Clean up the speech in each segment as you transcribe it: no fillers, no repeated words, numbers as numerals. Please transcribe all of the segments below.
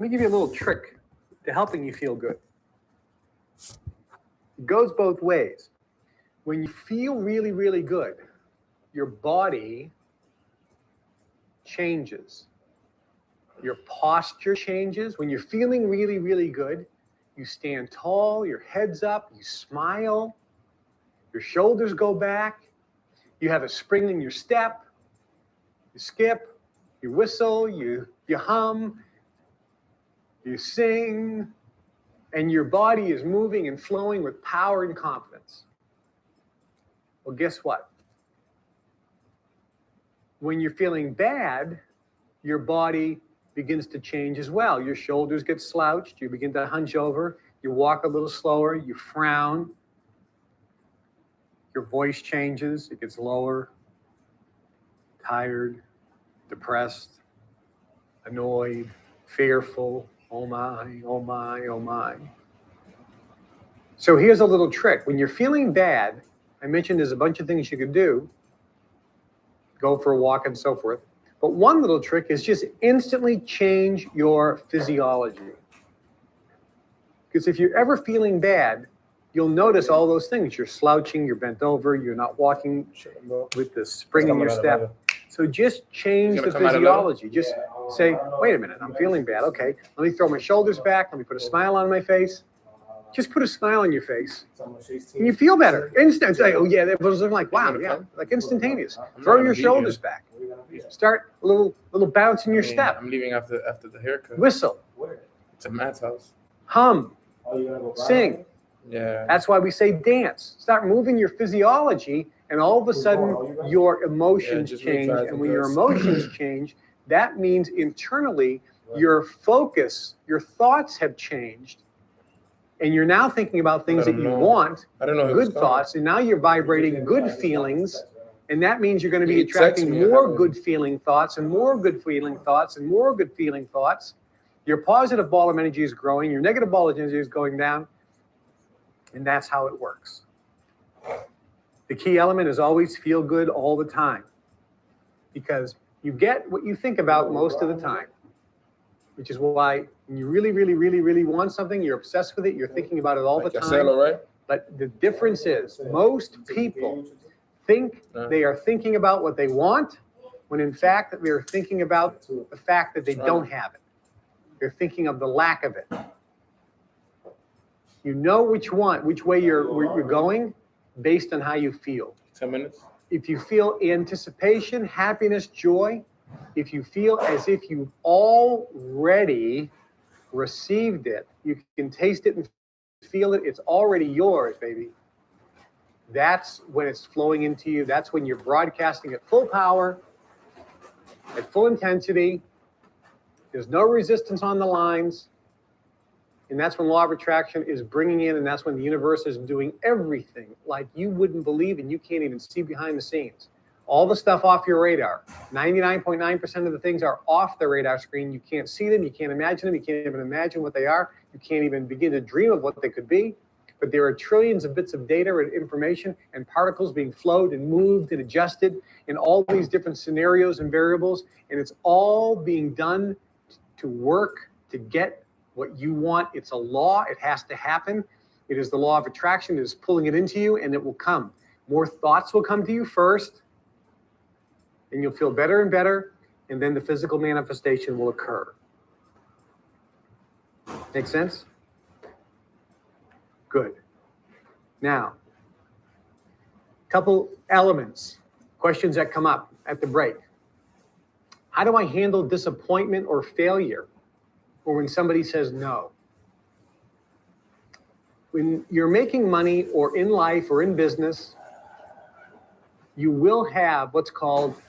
Let me give you a little trick to helping you feel good. It goes both ways. When you feel really, really good, your body changes. Your posture changes. When you're feeling really, really good, you stand tall, your head's up, you smile, your shoulders go back, you have a spring in your step, you skip, you whistle, you hum, you sing, and your body is moving and flowing with power and confidence. Well, guess what? When you're feeling bad, your body begins to change as well. Your shoulders get slouched, you begin to hunch over, you walk a little slower, you frown, your voice changes, it gets lower, tired, depressed, annoyed, fearful. Oh my, oh my, oh my. So here's a little trick. When you're feeling bad, I mentioned there's a bunch of things you can do, go for a walk and so forth. But one little trick is just instantly change your physiology. Because if you're ever feeling bad, you'll notice all those things. You're slouching, you're bent over, you're not walking with the spring in your step. So just change the physiology. Just say, wait a minute, I'm feeling bad. Okay, let me throw my shoulders back. Let me put a smile on my face. Just put a smile on your face. And you feel better. Instant. Say, oh yeah, that was like, wow, yeah, like instantaneous. Throw your shoulders back. Start a little bounce in your step. I'm leaving after the haircut. Whistle. It's at Matt's house. Hum. Sing. Yeah. That's why we say dance. Start moving your physiology, and all of a sudden your emotions change. And when your emotions change, that means internally your focus, your thoughts have changed. And you're now thinking about things that you want, good thoughts, and now you're vibrating good feelings. And that means you're going to be attracting more good feeling thoughts and more good feeling thoughts and more good feeling thoughts. Your positive ball of energy is growing, your negative ball of energy is going down. And that's how it works. The key element is always feel good all the time, because you get what you think about most of the time, which is why when you really, really, really, really want something, you're obsessed with it, you're thinking about it all the time. But the difference is most people think they are thinking about what they want, when in fact they're thinking about the fact that they don't have it. They're thinking of the lack of it. You know which way you're going based on how you feel. 10 minutes. If you feel anticipation, happiness, joy, if you feel as if you've already received it, you can taste it and feel it, it's already yours, baby. That's when it's flowing into you. That's when you're broadcasting at full power, at full intensity. There's no resistance on the lines. And that's when law of attraction is bringing in, and that's when the universe is doing everything like you wouldn't believe, and you can't even see behind the scenes. All the stuff off your radar. 99.9% of the things are off the radar screen. You can't see them. You can't imagine them. You can't even imagine what they are. You can't even begin to dream of what they could be. But there are trillions of bits of data and information and particles being flowed and moved and adjusted in all these different scenarios and variables. And it's all being done to work to get what you want. It's a law. It has to happen. It is the law of attraction. It is pulling it into you, and it will come. More thoughts will come to you first, and you'll feel better and better, and then the physical manifestation will occur. Make sense? Good. Now, couple elements, questions that come up at the break. How do I handle disappointment or failure? Or when somebody says no? When you're making money or in life or in business, you will have what's called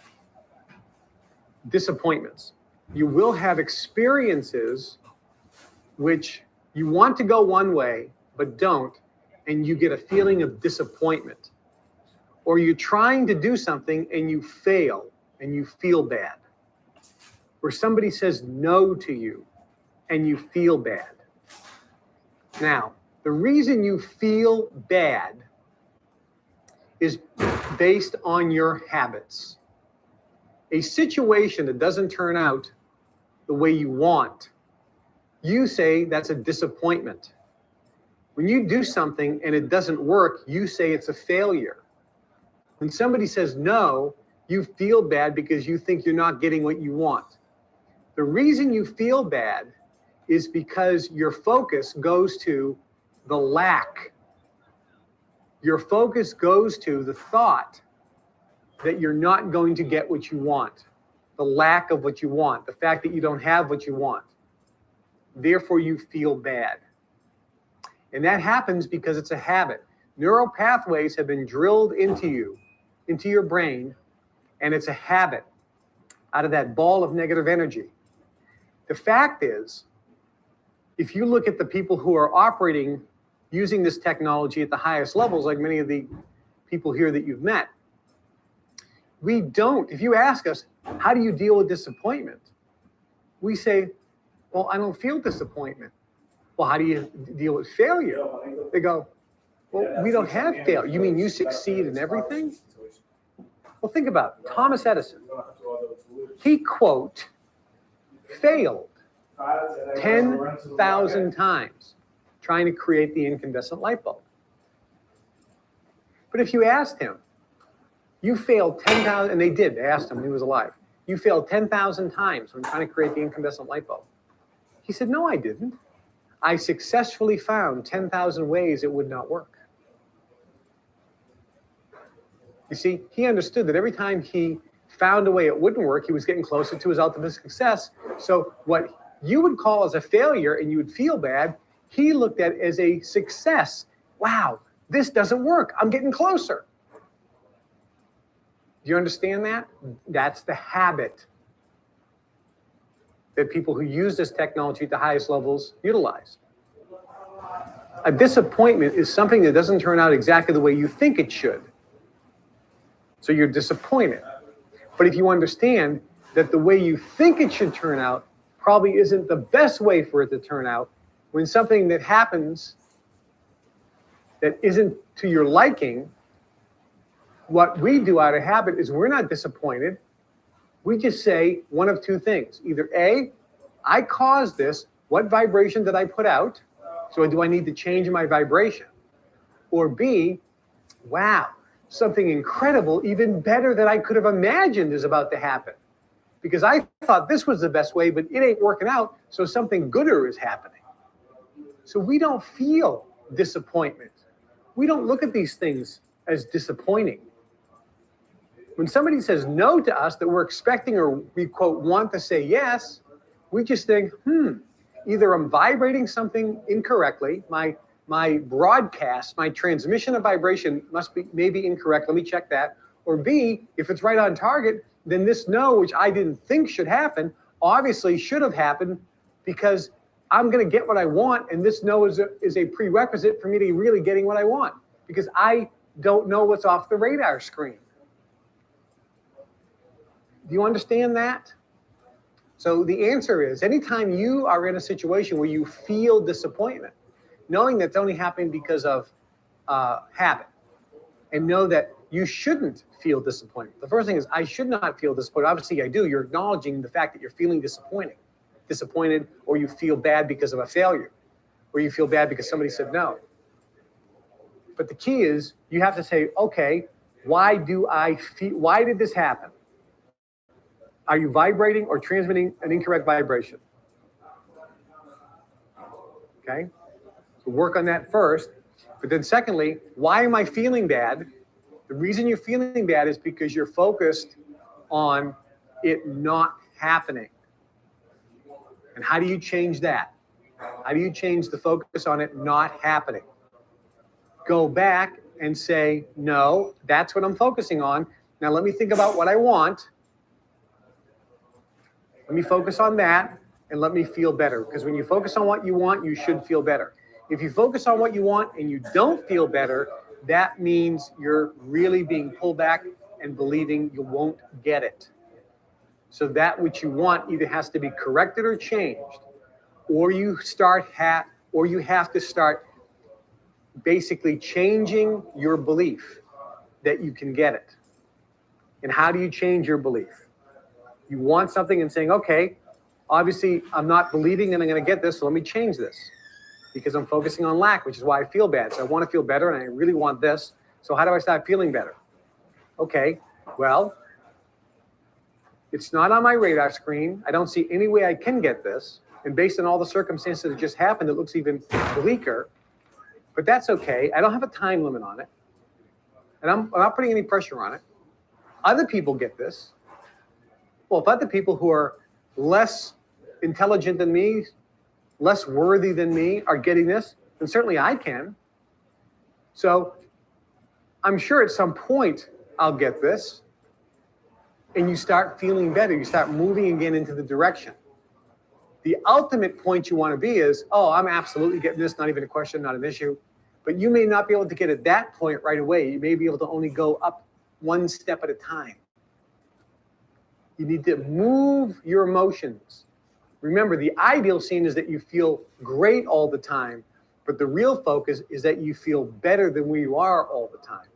disappointments. You will have experiences which you want to go one way, but don't, and you get a feeling of disappointment. Or you're trying to do something and you fail and you feel bad. Where somebody says no to you and you feel bad. Now, the reason you feel bad is based on your habits. A situation that doesn't turn out the way you want you say that's a disappointment. When you do something and it doesn't work, you say it's a failure. When somebody says no, you feel bad because you think you're not getting what you want. The reason you feel bad is because your focus goes to the lack. Your focus goes to the thought that you're not going to get what you want, the lack of what you want, the fact that you don't have what you want. Therefore, you feel bad. And that happens because it's a habit. Neural pathways have been drilled into you, into your brain, and it's a habit out of that ball of negative energy. The fact is, if you look at the people who are operating using this technology at the highest levels, like many of the people here that you've met, we don't. If you ask us, how do you deal with disappointment? We say, well, I don't feel disappointment. Well, how do you deal with failure? They go, well, we don't have failure. You mean you succeed in everything? Well, think about it. Thomas Edison. He, quote, failed 10,000 times trying to create the incandescent light bulb. But if you asked him, you failed 10,000, and they did, they asked him when he was alive, you failed 10,000 times when trying to create the incandescent light bulb. He said, no, I didn't. I successfully found 10,000 ways it would not work. You see, he understood that every time he found a way it wouldn't work, he was getting closer to his ultimate success. So what you would call as a failure and you would feel bad, he looked at as a success. Wow, this doesn't work. I'm getting closer. Do you understand that? That's the habit that people who use this technology at the highest levels utilize. A disappointment is something that doesn't turn out exactly the way you think it should. So you're disappointed. But if you understand that the way you think it should turn out probably isn't the best way for it to turn out, when something that happens that isn't to your liking, what we do out of habit is we're not disappointed. We just say one of two things. Either A, I caused this. What vibration did I put out? So do I need to change my vibration? Or B, wow, something incredible, even better than I could have imagined is about to happen. Because I thought this was the best way, but it ain't working out, so something gooder is happening. So we don't feel disappointment. We don't look at these things as disappointing. When somebody says no to us that we're expecting or we, quote, want to say yes, we just think, either I'm vibrating something incorrectly, my broadcast, my transmission of vibration must be maybe incorrect, let me check that. Or B, if it's right on target, then this no, which I didn't think should happen, obviously should have happened because I'm going to get what I want, and this no is a prerequisite for me to really getting what I want because I don't know what's off the radar screen. Do you understand that? So the answer is, anytime you are in a situation where you feel disappointment, knowing that's only happening because of habit, and know that you shouldn't feel disappointment. The first thing is, I should not feel disappointed. Obviously, I do. You're acknowledging the fact that you're feeling disappointed, or you feel bad because of a failure, or you feel bad because somebody said no. But the key is, you have to say, okay, why did this happen? Are you vibrating or transmitting an incorrect vibration? Okay, so work on that first. But then secondly, why am I feeling bad? The reason you're feeling bad is because you're focused on it not happening. And how do you change that? How do you change the focus on it not happening? Go back and say, no, that's what I'm focusing on. Now let me think about what I want. Let me focus on that and let me feel better. Because when you focus on what you want, you should feel better. If you focus on what you want and you don't feel better, that means you're really being pulled back and believing you won't get it. So that which you want either has to be corrected or changed, or you have to start basically changing your belief that you can get it. And how do you change your belief? You want something and saying, okay, Obviously, I'm not believing that I'm going to get this, so let me change this because I'm focusing on lack, which is why I feel bad. So I want to feel better, and I really want this. So how do I start feeling better? Okay, well, it's not on my radar screen. I don't see any way I can get this. And based on all the circumstances that just happened, it looks even bleaker. But that's okay. I don't have a time limit on it. And I'm not putting any pressure on it. Other people get this. Well, if other people who are less intelligent than me, less worthy than me are getting this, then certainly I can. So I'm sure at some point I'll get this. And you start feeling better. You start moving again into the direction. The ultimate point you want to be is, oh, I'm absolutely getting this, not even a question, not an issue. But you may not be able to get at that point right away. You may be able to only go up one step at a time. You need to move your emotions. Remember, the ideal scene is that you feel great all the time, but the real focus is that you feel better than where you are all the time.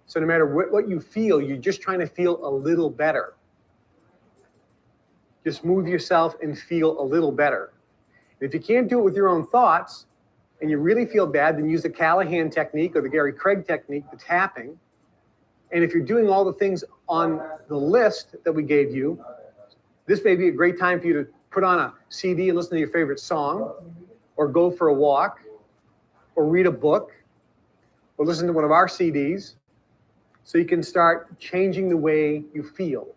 So no matter what you feel, you're just trying to feel a little better. Just move yourself and feel a little better. If you can't do it with your own thoughts, and you really feel bad, then use the Callahan technique or the Gary Craig technique, the tapping. And if you're doing all the things on the list that we gave you, this may be a great time for you to put on a CD and listen to your favorite song, or go for a walk, or read a book, or listen to one of our CDs, so you can start changing the way you feel.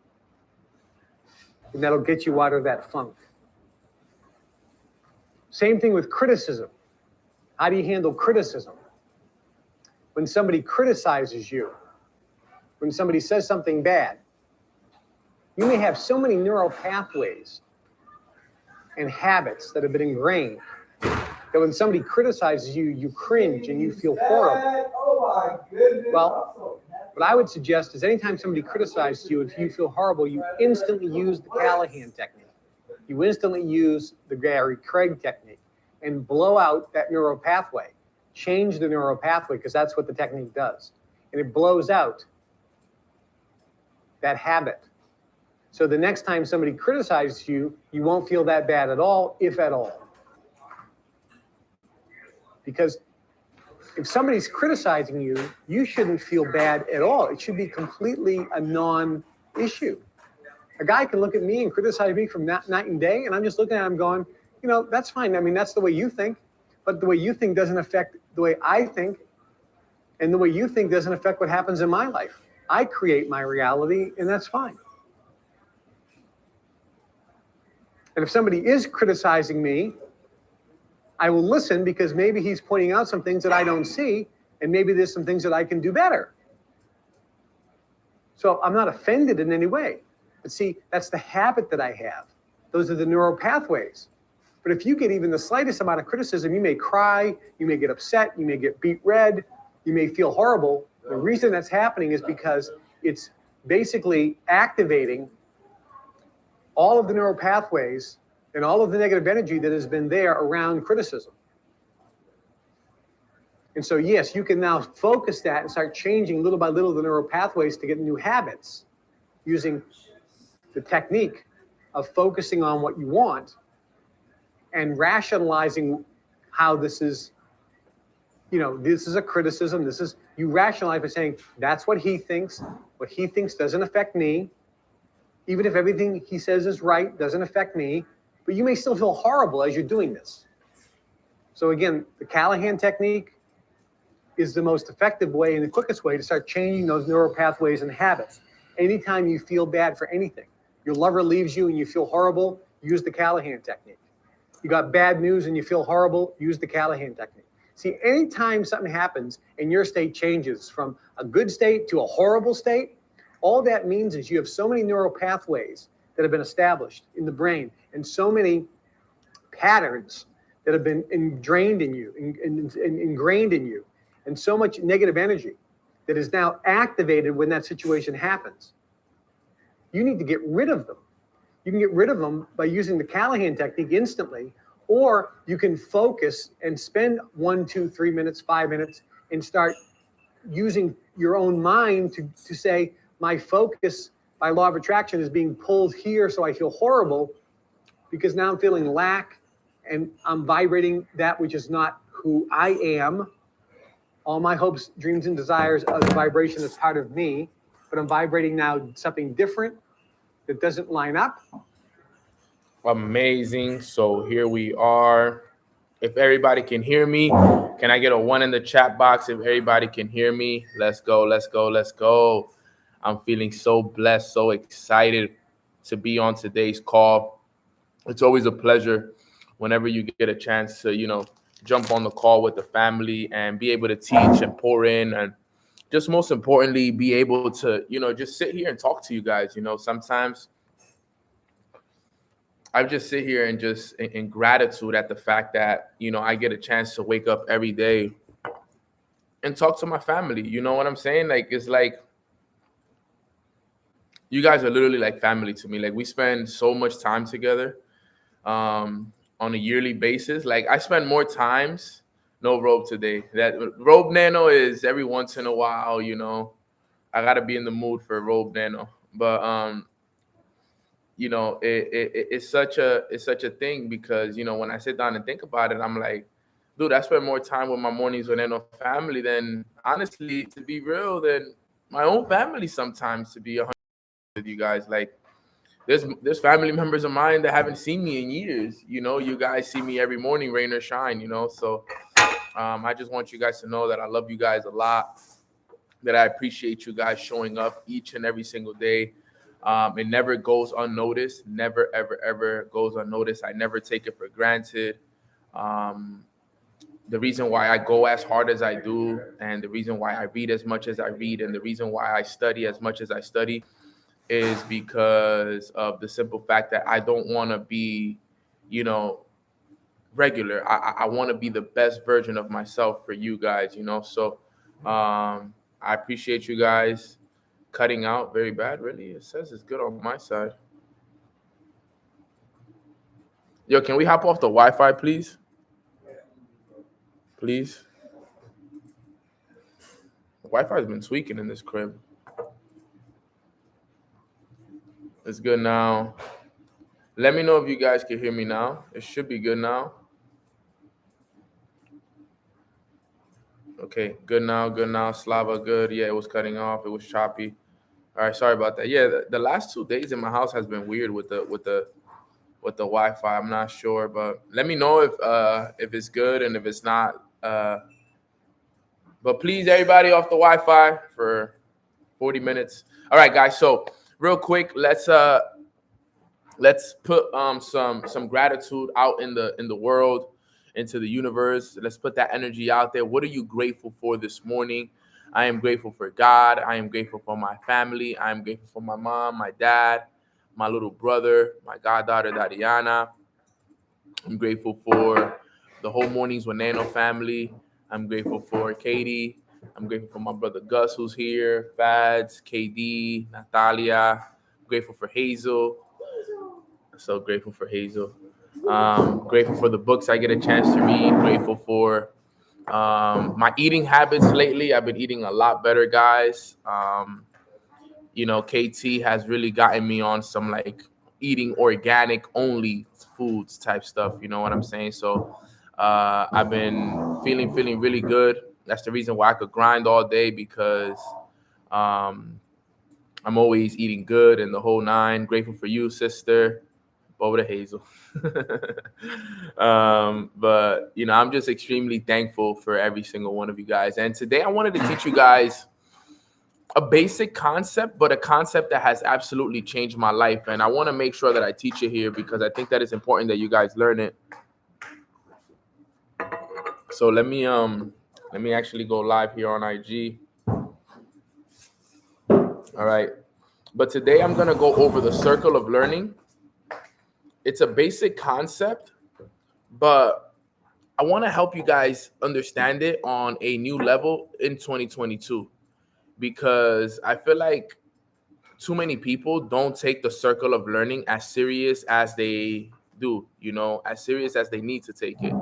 And that'll get you out of that funk. Same thing with criticism. How do you handle criticism? When somebody criticizes you, when somebody says something bad, you may have so many neural pathways and habits that have been ingrained that when somebody criticizes you, you cringe and you feel horrible. Oh my goodness. Well, what I would suggest is anytime somebody criticizes you, if you feel horrible, you instantly use the Callahan technique. You instantly use the Gary Craig technique and blow out that neural pathway. Change the neural pathway, because that's what the technique does. And it blows out that habit. So the next time somebody criticizes you, you won't feel that bad at all, if at all. Because if somebody's criticizing you, you shouldn't feel bad at all. It should be completely a non-issue. A guy can look at me and criticize me from night and day, and I'm just looking at him going, you know, that's fine. I mean, that's the way you think, but the way you think doesn't affect the way I think, and the way you think doesn't affect what happens in my life. I create my reality, and that's fine. And if somebody is criticizing me, I will listen, because maybe he's pointing out some things that I don't see, and maybe there's some things that I can do better. So I'm not offended in any way. But see, that's the habit that I have. Those are the neural pathways. But if you get even the slightest amount of criticism, you may cry, you may get upset, you may get beet red, you may feel horrible. The reason that's happening is because it's basically activating all of the neural pathways and all of the negative energy that has been there around criticism. And so, yes, you can now focus that and start changing little by little the neural pathways to get new habits using the technique of focusing on what you want and rationalizing how this is, you know, this is a criticism. This is, you rationalize by saying, that's what he thinks. What he thinks doesn't affect me. Even if everything he says is right, doesn't affect me. But you may still feel horrible as you're doing this. So again, the Callahan technique is the most effective way and the quickest way to start changing those neural pathways and habits. Anytime you feel bad for anything, your lover leaves you and you feel horrible, use the Callahan technique. You got bad news and you feel horrible, use the Callahan technique. See, anytime something happens and your state changes from a good state to a horrible state, all that means is you have so many neural pathways that have been established in the brain and so many patterns that have been ingrained in you, and so much negative energy that is now activated when that situation happens. You need to get rid of them. You can get rid of them by using the Callahan technique instantly, or you can focus and spend 1, 2, 3 minutes, 5 minutes, and start using your own mind to say, my focus by law of attraction is being pulled here, so I feel horrible. because now I'm feeling lack and I'm vibrating that which is not who I am. All my hopes, dreams, and desires of the vibration is part of me, but I'm vibrating now something different that doesn't line up. Amazing. So here we are. If everybody can hear me, can I get a 1 in the chat box? If everybody can hear me, let's go, let's go, let's go. I'm feeling so blessed, so excited to be on today's call. It's always a pleasure whenever you get a chance to, jump on the call with the family and be able to teach and pour in, and just most importantly, be able to, just sit here and talk to you guys. Sometimes I just sit here and just in gratitude at the fact that, I get a chance to wake up every day and talk to my family. You know what I'm saying? Like, it's like, you guys are literally like family to me. Like, we spend so much time together on a yearly basis. Like, I spend more times, no robe today. That robe nano is every once in a while, I gotta be in the mood for robe nano. But it's such a thing, because when I sit down and think about it, I'm like, dude, I spend more time with my mornings with Nano family than, honestly, to be real, than my own family sometimes, to be 100 with you guys. Like, there's family members of mine that haven't seen me in years. You guys see me every morning, rain or shine. So I just want you guys to know that I love you guys a lot, that I appreciate you guys showing up each and every single day. It never goes unnoticed, never, ever, ever goes unnoticed. I never take it for granted. The reason why I go as hard as I do, and the reason why I read as much as I read, and the reason why I study as much as I study, is because of the simple fact that I don't want to be, regular. I want to be the best version of myself for you guys, So I appreciate you guys. Cutting out very bad, really? It says it's good on my side. Yo, can we hop off the Wi-Fi, please? Please. The Wi-Fi's been tweaking in this crib. It's good now. Let me know if you guys can hear me now. It should be good now. Okay, good now, good now. Slava, good. Yeah, it was cutting off. It was choppy. All right, sorry about that. Yeah, the last 2 days in my house has been weird with the Wi-Fi. I'm not sure, but let me know if it's good, and if it's not. But please, everybody off the Wi-Fi for 40 minutes. All right, guys. So real quick, let's put some gratitude out in the world, into the universe. Let's put that energy out there. What are you grateful for this morning? I am grateful for God. I am grateful for my family. I am grateful for my mom, my dad, my little brother, my goddaughter Dadiana. I'm grateful for the whole Mornings with Nano family. I'm grateful for Katie. I'm grateful for my brother Gus, who's here, Fads, KD, Natalia. I'm grateful for Hazel. So grateful for Hazel. Grateful for the books I get a chance to read. Grateful for my eating habits lately. I've been eating a lot better, guys. KT has really gotten me on some like eating organic only foods type stuff. You know what I'm saying? So I've been feeling really good. That's the reason why I could grind all day, because I'm always eating good and the whole nine. Grateful for you, sister. Over to Hazel. But I'm just extremely thankful for every single one of you guys. And today I wanted to teach you guys a basic concept, but a concept that has absolutely changed my life. And I want to make sure that I teach it here, because I think that it's important that you guys learn it. So let me actually go live here on IG. All right. But today I'm going to go over the circle of learning. It's a basic concept, but I want to help you guys understand it on a new level in 2022, because I feel like too many people don't take the circle of learning as serious as they do, as serious as they need to take it.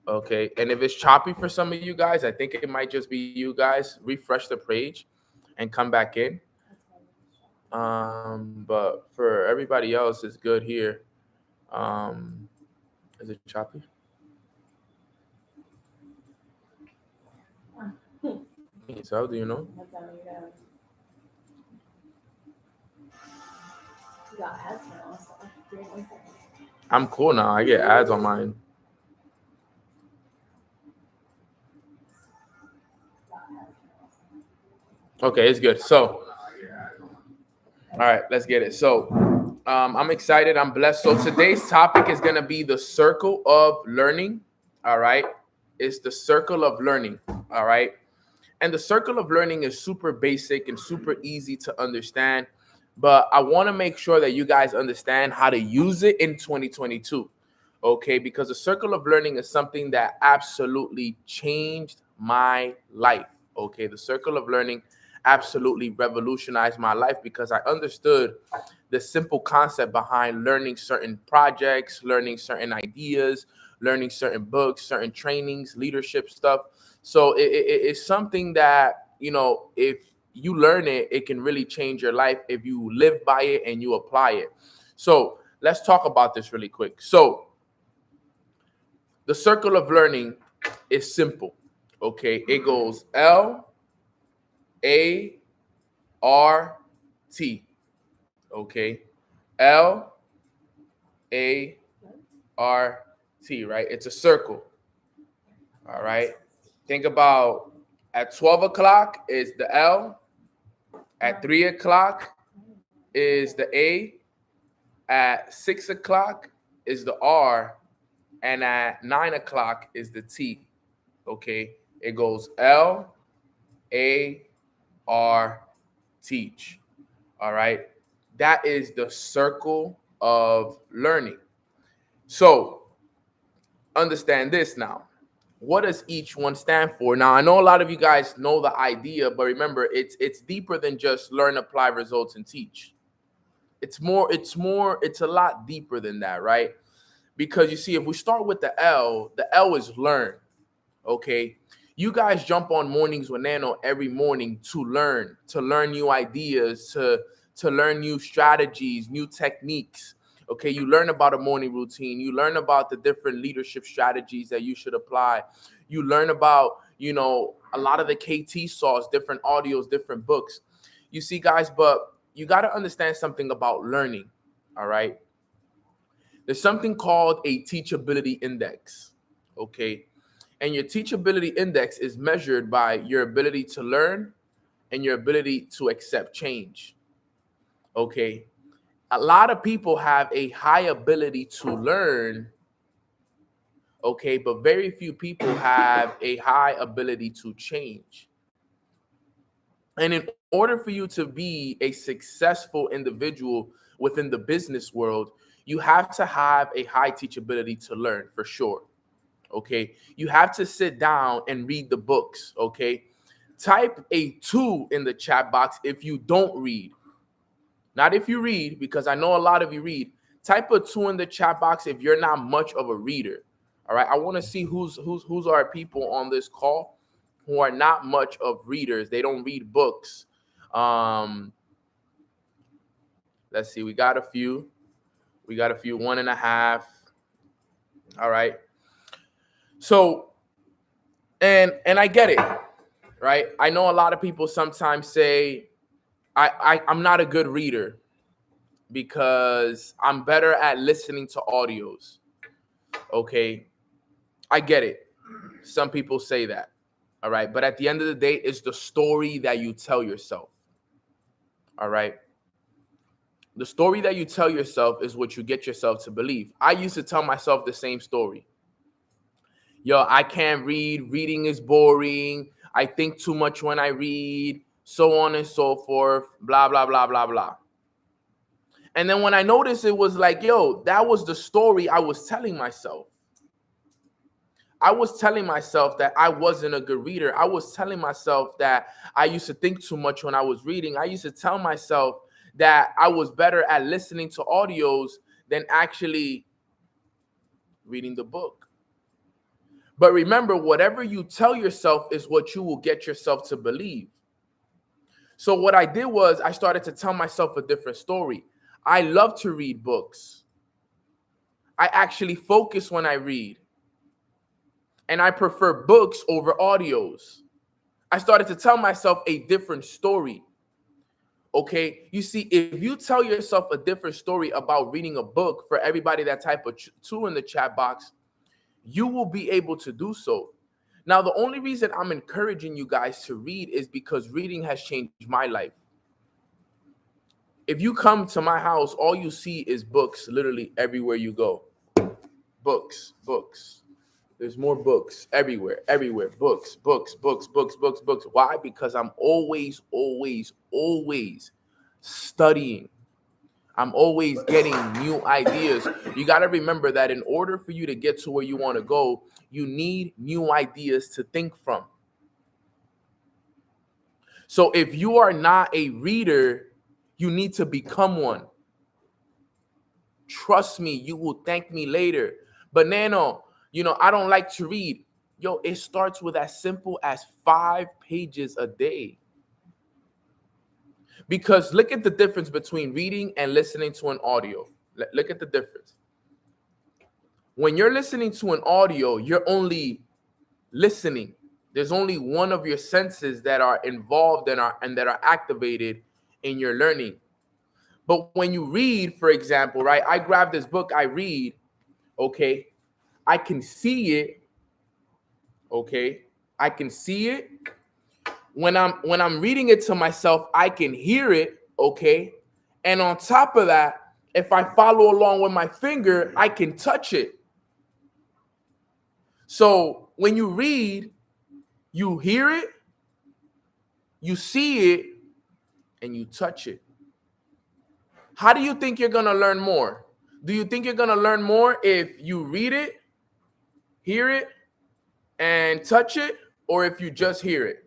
Okay. And if it's choppy for some of you guys, I think it might just be you guys. Refresh the page and come back in. But for everybody else, it's good here. Is it choppy? So do you know? I'm cool now. I get ads on mine. Okay, it's good. So, all right, let's get it. So, I'm excited. I'm blessed. So today's topic is gonna be the circle of learning. All right, it's the circle of learning. All right, and the circle of learning is super basic and super easy to understand. But I want to make sure that you guys understand how to use it in 2022. Okay, because the circle of learning is something that absolutely changed my life. Okay, the circle of learning absolutely revolutionized my life because I understood the simple concept behind learning certain projects, learning certain ideas, learning certain books, certain trainings, leadership stuff. So it's something that, if you learn it, it can really change your life if you live by it and you apply it. So let's talk about this really quick. So the circle of learning is simple. Okay, it goes L-A-R-T. Okay, L-A-R-T, right? It's a circle. All right. Think about at 12 o'clock is the L, at 3 o'clock is the A, at 6 o'clock is the R, and at 9 o'clock is the T. Okay. It goes L-A-R, teach. All right. That is the circle of learning. So understand this now. What does each one stand for? Now, I know a lot of you guys know the idea, but remember, it's deeper than just learn, apply, results, and teach. It's a lot deeper than that, right? Because you see, if we start with the L is learn. Okay. You guys jump on Mornings with Nano every morning to learn new ideas, to learn new strategies, new techniques. Okay, you learn about a morning routine. You learn about the different leadership strategies that you should apply. You learn about, a lot of the KT saws, different audios, different books. You see, guys, but you got to understand something about learning. All right. There's something called a teachability index. Okay. And your teachability index is measured by your ability to learn and your ability to accept change. Okay. A lot of people have a high ability to learn, okay, but very few people have a high ability to change. And in order for you to be a successful individual within the business world, you have to have a high teachability to learn for sure. Okay. You have to sit down and read the books. Okay. Type a 2 in the chat box if you don't read. Not if you read, because I know a lot of you read. Type a 2 in the chat box if you're not much of a reader. All right. I want to see who's our people on this call who are not much of readers. They don't read books. Let's see. We got a few. 1.5. All right. So, and I get it, right? I know a lot of people sometimes say, I'm not a good reader because I'm better at listening to audios. Okay. I get it. Some people say that. All right. But at the end of the day, it's the story that you tell yourself. All right. The story that you tell yourself is what you get yourself to believe. I used to tell myself the same story. Yo, I can't read. Reading is boring. I think too much when I read, so on and so forth, blah, blah, blah, blah, blah. And then when I noticed, it was like, yo, that was the story I was telling myself. I was telling myself that I wasn't a good reader. I was telling myself that I used to think too much when I was reading. I used to tell myself that I was better at listening to audios than actually reading the book. But remember, whatever you tell yourself is what you will get yourself to believe. So what I did was I started to tell myself a different story. I love to read books. I actually focus when I read. And I prefer books over audios. I started to tell myself a different story. Okay, you see, if you tell yourself a different story about reading a book, for everybody that type of two in the chat box, you will be able to do so. Now, the only reason I'm encouraging you guys to read is because reading has changed my life. If you come to my house, all you see is books literally everywhere you go. Books, books. There's more books everywhere, everywhere. Books, books, books, books, books, books. Why? Because I'm always studying. I'm always getting new ideas. You got to remember that in order for you to get to where you want to go, you need new ideas to think from. So if you are not a reader, you need to become one. Trust me, you will thank me later. But Nano, I don't like to read. Yo, it starts with as simple as 5 pages a day. Because look at the difference between reading and listening to an audio. Look at the difference. When you're listening to an audio, you're only listening. There's only one of your senses that are involved and that are activated in your learning. But when you read, for example, right? I grab this book, I read, okay? I can see it, okay? I can see it. When I'm reading it to myself, I can hear it, okay? And on top of that, if I follow along with my finger, I can touch it. So when you read, you hear it, you see it, and you touch it. How do you think you're going to learn more? Do you think you're going to learn more if you read it, hear it, and touch it, or if you just hear it?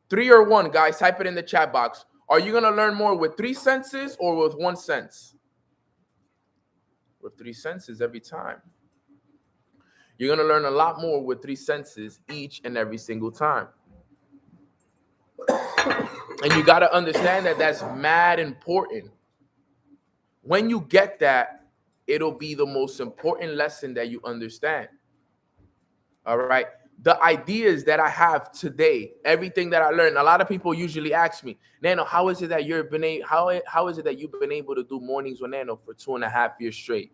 3 or 1, guys, type it in the chat box. Are you going to learn more with 3 senses or with 1 sense? With 3 senses every time. You're going to learn a lot more with 3 senses each and every single time. And you got to understand that that's mad important. When you get that, it'll be the most important lesson that you understand. All right. The ideas that I have today, everything that I learned, a lot of people usually ask me, Nano, how is it that you've been able to do mornings with Nano for 2.5 years straight?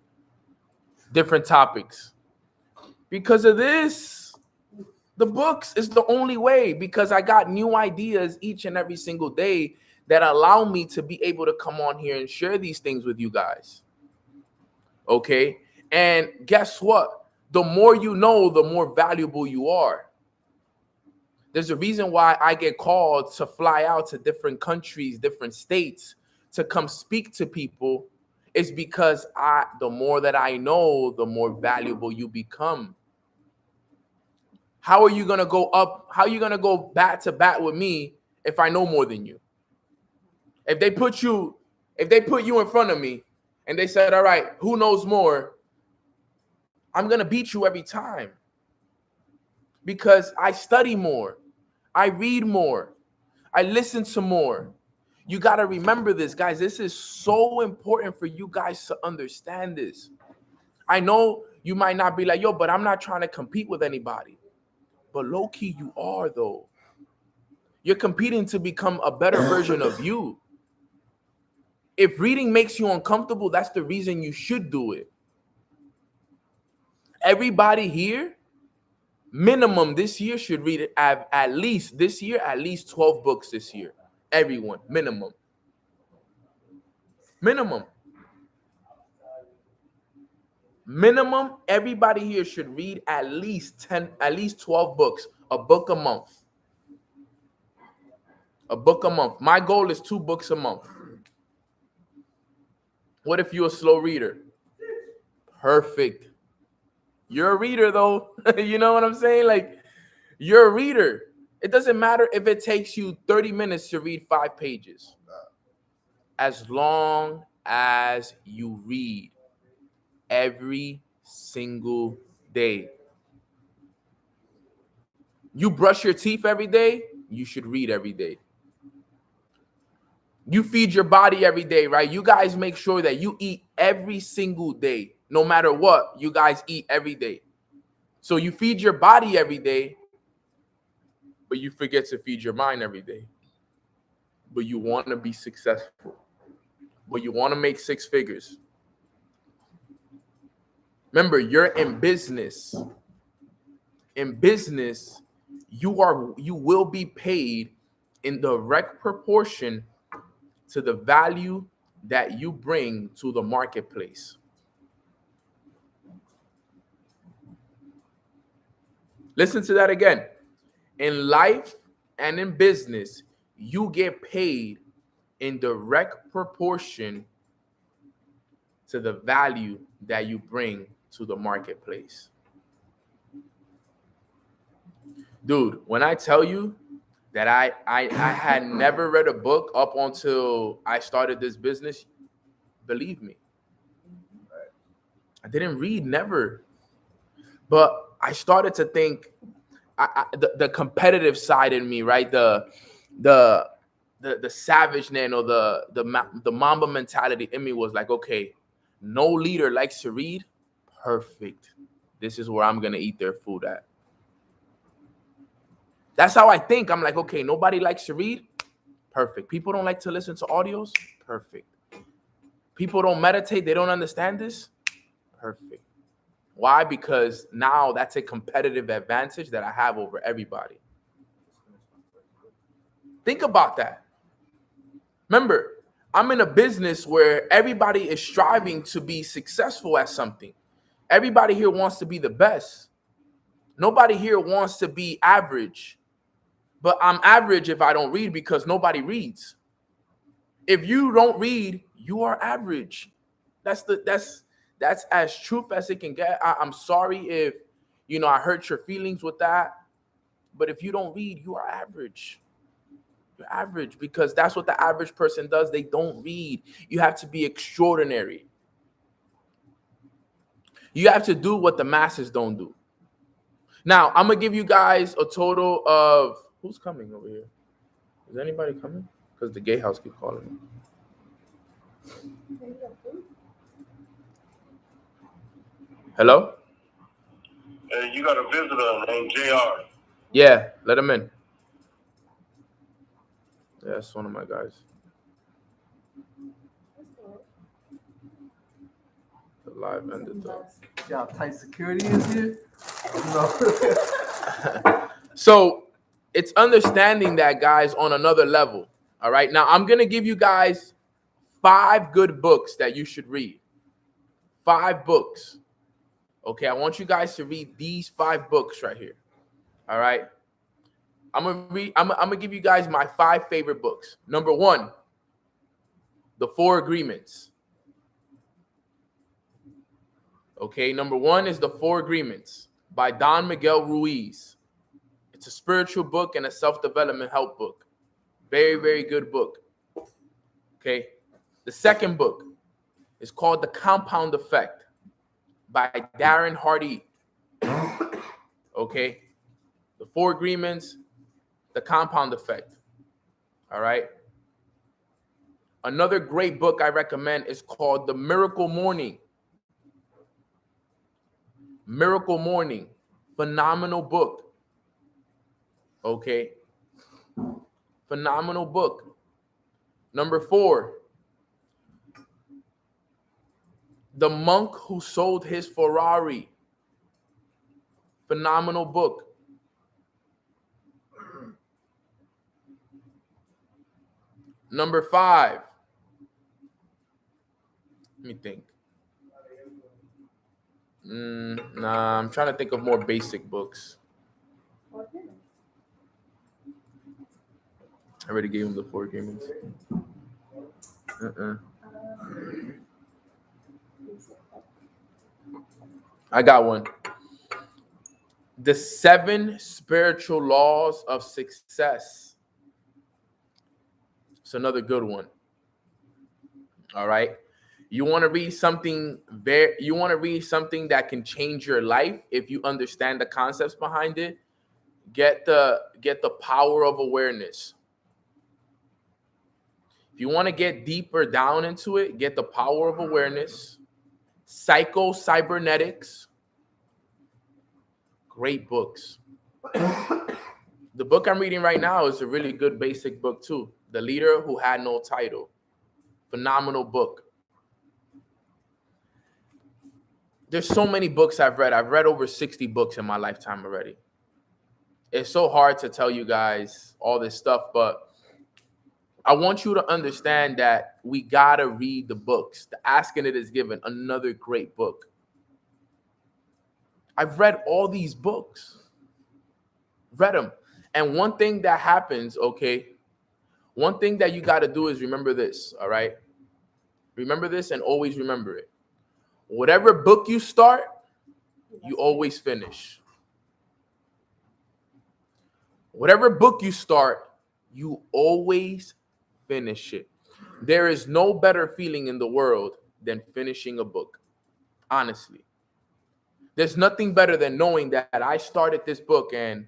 Different topics. Because of this, the books is the only way, because I got new ideas each and every single day that allow me to be able to come on here and share these things with you guys. Okay. And guess what? The more you know, the more valuable you are. There's a reason why I get called to fly out to different countries, different states to come speak to people. It's because the more that I know, the more valuable you become. How are you going to go up? How are you going to go bat to bat with me if I know more than you? If they put you in front of me and they said, all right, who knows more? I'm going to beat you every time because I study more. I read more. I listen to more. You got to remember this, guys. This is so important for you guys to understand this. I know you might not be like, yo, but I'm not trying to compete with anybody. But low-key, you are, though. You're competing to become a better version of you. If reading makes you uncomfortable, that's the reason you should do it. Everybody here, minimum this year, should read it at least 12 books this year. Everyone, minimum. Minimum, everybody here should read at least 12 books, a book a month. A book a month. My goal is 2 books a month. What if you're a slow reader? Perfect. You're a reader, though. You know what I'm saying? Like, you're a reader. It doesn't matter if it takes you 30 minutes to read 5 pages. As long as you read every single day. You brush your teeth every day, you should read every day. You feed your body every day, right? You guys make sure that you eat every single day. No matter what, you guys eat every day. So you feed your body every day, but you forget to feed your mind every day. But you want to be successful. But you want to make six figures. Remember, you're in business. In business, you will be paid in direct proportion to the value that you bring to the marketplace. Listen to that again. In life and in business, you get paid in direct proportion to the value that you bring to the marketplace. Dude, when I tell you that I had never read a book up until I started this business, believe me, I didn't read, never. But I started to think the competitive side in me, right? The savage man or the Mamba mentality in me was like, okay, no leader likes to read. Perfect. This is where I'm gonna eat their food at. That's how I think. I'm like, okay, nobody likes to read. Perfect. People don't like to listen to audios. Perfect. People don't meditate. They don't understand this. Perfect. Why? Because now that's a competitive advantage that I have over everybody. Think about that. Remember, I'm in a business where everybody is striving to be successful at something. Everybody here wants to be the best. Nobody here wants to be average. But I'm average if I don't read because nobody reads. If you don't read, you are average. That's as truth as it can get. I'm sorry if I hurt your feelings with that. But if you don't read, you are average. You're average because that's what the average person does. They don't read. You have to be extraordinary. You have to do what the masses don't do. Now, I'm going to give you guys a total of... Who's coming over here? Is anybody coming? Because the gay house keeps calling me. Hello? Hey, you got a visitor named JR. Yeah, let him in. Yeah, that's one of my guys. The live ended though. See how tight security is here? So it's understanding that, guys, on another level. All right. Now I'm gonna give you guys 5 good books that you should read. 5 books. Okay, I want you guys to read these 5 books right here. All right. I'm gonna give you guys my 5 favorite books. Number 1, The 4 Agreements. Okay, number 1 is The 4 Agreements by Don Miguel Ruiz. It's a spiritual book and a self-development help book. Very, very good book. Okay. The second book is called The Compound Effect by Darren Hardy. Okay. The 4 Agreements, The Compound Effect. All right. Another great book I recommend is called The Miracle Morning. Miracle Morning. Phenomenal book. Okay. Phenomenal book. Number 4, The Monk Who Sold His Ferrari. Phenomenal book. Number 5. Let me think. Nah, I'm trying to think of more basic books. I already gave him the 4 Agreements. I got one. The 7 Spiritual Laws of Success. It's another good one. All right. You want to read something that can change your life if you understand the concepts behind it. Get the Power of Awareness. If If you want to get deeper down into it, get The Power of Awareness, Psycho-Cybernetics. Great books. The book I'm reading right now is a really good basic book too. The Leader Who Had No Title. Phenomenal book. There's so many books I've read. I've read over 60 books in my lifetime already. It's so hard to tell you guys all this stuff, but I want you to understand that we gotta read the books. The Asking It Is Given, another great book. I've read all these books. Read them. And one thing that happens, okay, one thing that you got to do is remember this, all right? Remember this and always remember it. Whatever book you start, you always finish. Whatever book you start, you always finish it. There is no better feeling in the world than finishing a book, honestly. There's nothing better than knowing that I started this book and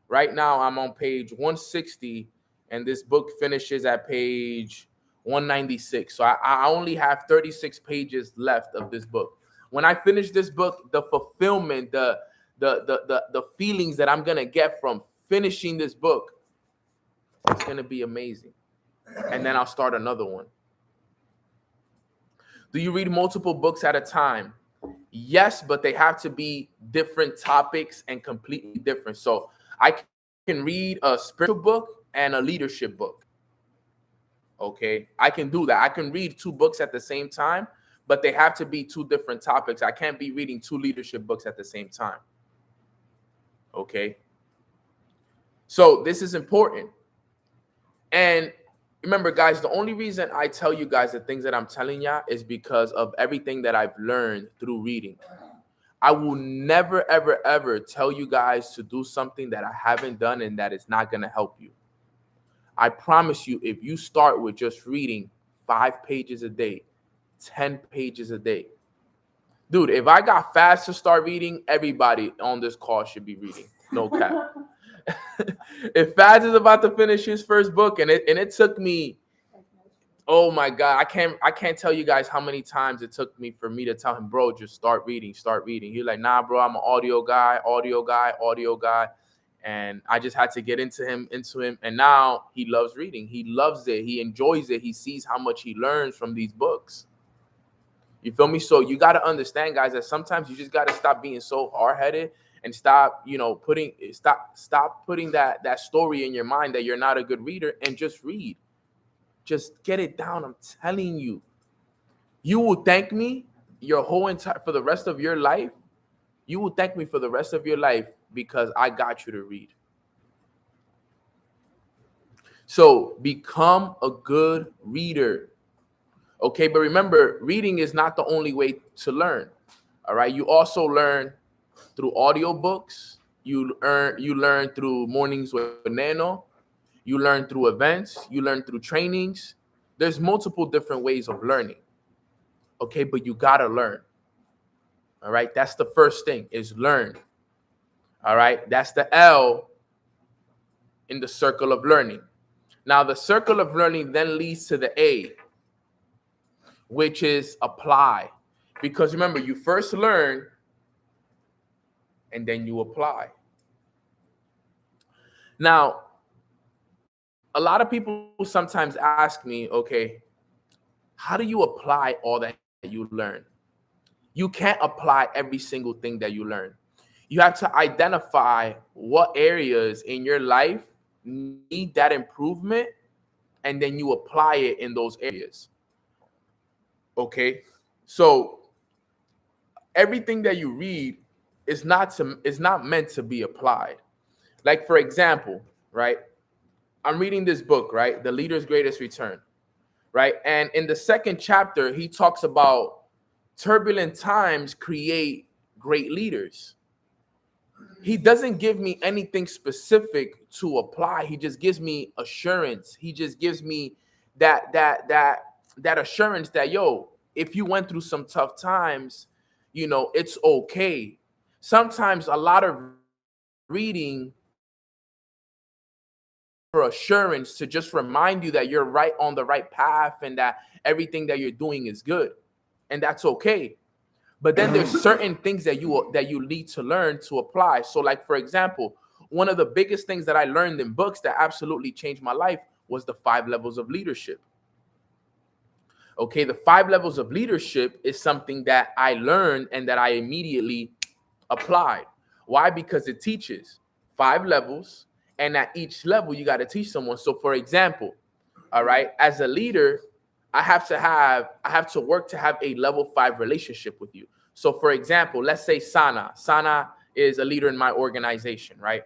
right now I'm on page 160 and this book finishes at page 196. So I only have 36 pages left of this book. When I finish this book, the fulfillment, the feelings that I'm gonna get from finishing this book, it's gonna be amazing. And then I'll start another one. Do you read multiple books at a time? Yes, but they have to be different topics and completely different. So I can read a spiritual book and a leadership book. Okay, I can do that. I can read two books at the same time, but they have to be two different topics. I can't be reading two leadership books at the same time. Okay, so this is important. And remember, guys, the only reason I tell you guys the things that I'm telling you is because of everything that I've learned through reading. I will never, ever, ever tell you guys to do something that I haven't done and that is not going to help you. I promise you, if you start with just reading 5 pages a day, 10 pages a day, dude, if I got fast to start reading, everybody on this call should be reading. No cap. If Faz is about to finish his first book, and it took me, oh my God, I can't tell you guys how many times it took me for me to tell him, bro, just start reading. He's like, nah, bro, I'm an audio guy. And I just had to get into him. And now he loves reading. He loves it. He enjoys it. He sees how much he learns from these books. You feel me? So you got to understand, guys, that sometimes you just got to stop being so hard-headed and stop putting that story in your mind that you're not a good reader, and just read. Just get it down. I'm telling you. You will thank me for the rest of your life. You will thank me for the rest of your life because I got you to read. So become a good reader. Okay, but remember, reading is not the only way to learn. All right, you also learn through audiobooks. You learn through Mornings with Nano. You learn through events. You learn through trainings. There's multiple different ways of learning. Okay, but you gotta learn. All right, that's the first thing, is learn. All right, that's the L in the circle of learning. Now, the circle of learning then leads to the A, which is apply. Because remember, you first learn and then you apply. Now, a lot of people sometimes ask me, okay, how do you apply all that you learn? You can't apply every single thing that you learn. You have to identify what areas in your life need that improvement, and then you apply it in those areas. Okay? So everything that you read is not meant to be applied. Like, for example, right? I'm reading this book, right? The Leader's Greatest Return, right? And in the second chapter, he talks about turbulent times create great leaders. He doesn't give me anything specific to apply. He just gives me assurance. He just gives me that assurance that, yo, if you went through some tough times, it's okay. Sometimes a lot of reading assurance to just remind you that you're right on the right path and that everything that you're doing is good, and that's okay. But then there's certain things that you need to learn to apply. So, like, for example, one of the biggest things that I learned in books that absolutely changed my life was the 5 levels of leadership. Okay, the 5 levels of leadership is something that I learned and that I immediately applied. Why? Because it teaches 5 levels, and at each level you got to teach someone. So, for example, all right, as a leader, I have to work to have a level 5 relationship with you. So, for example, let's say Sana is a leader in my organization, right?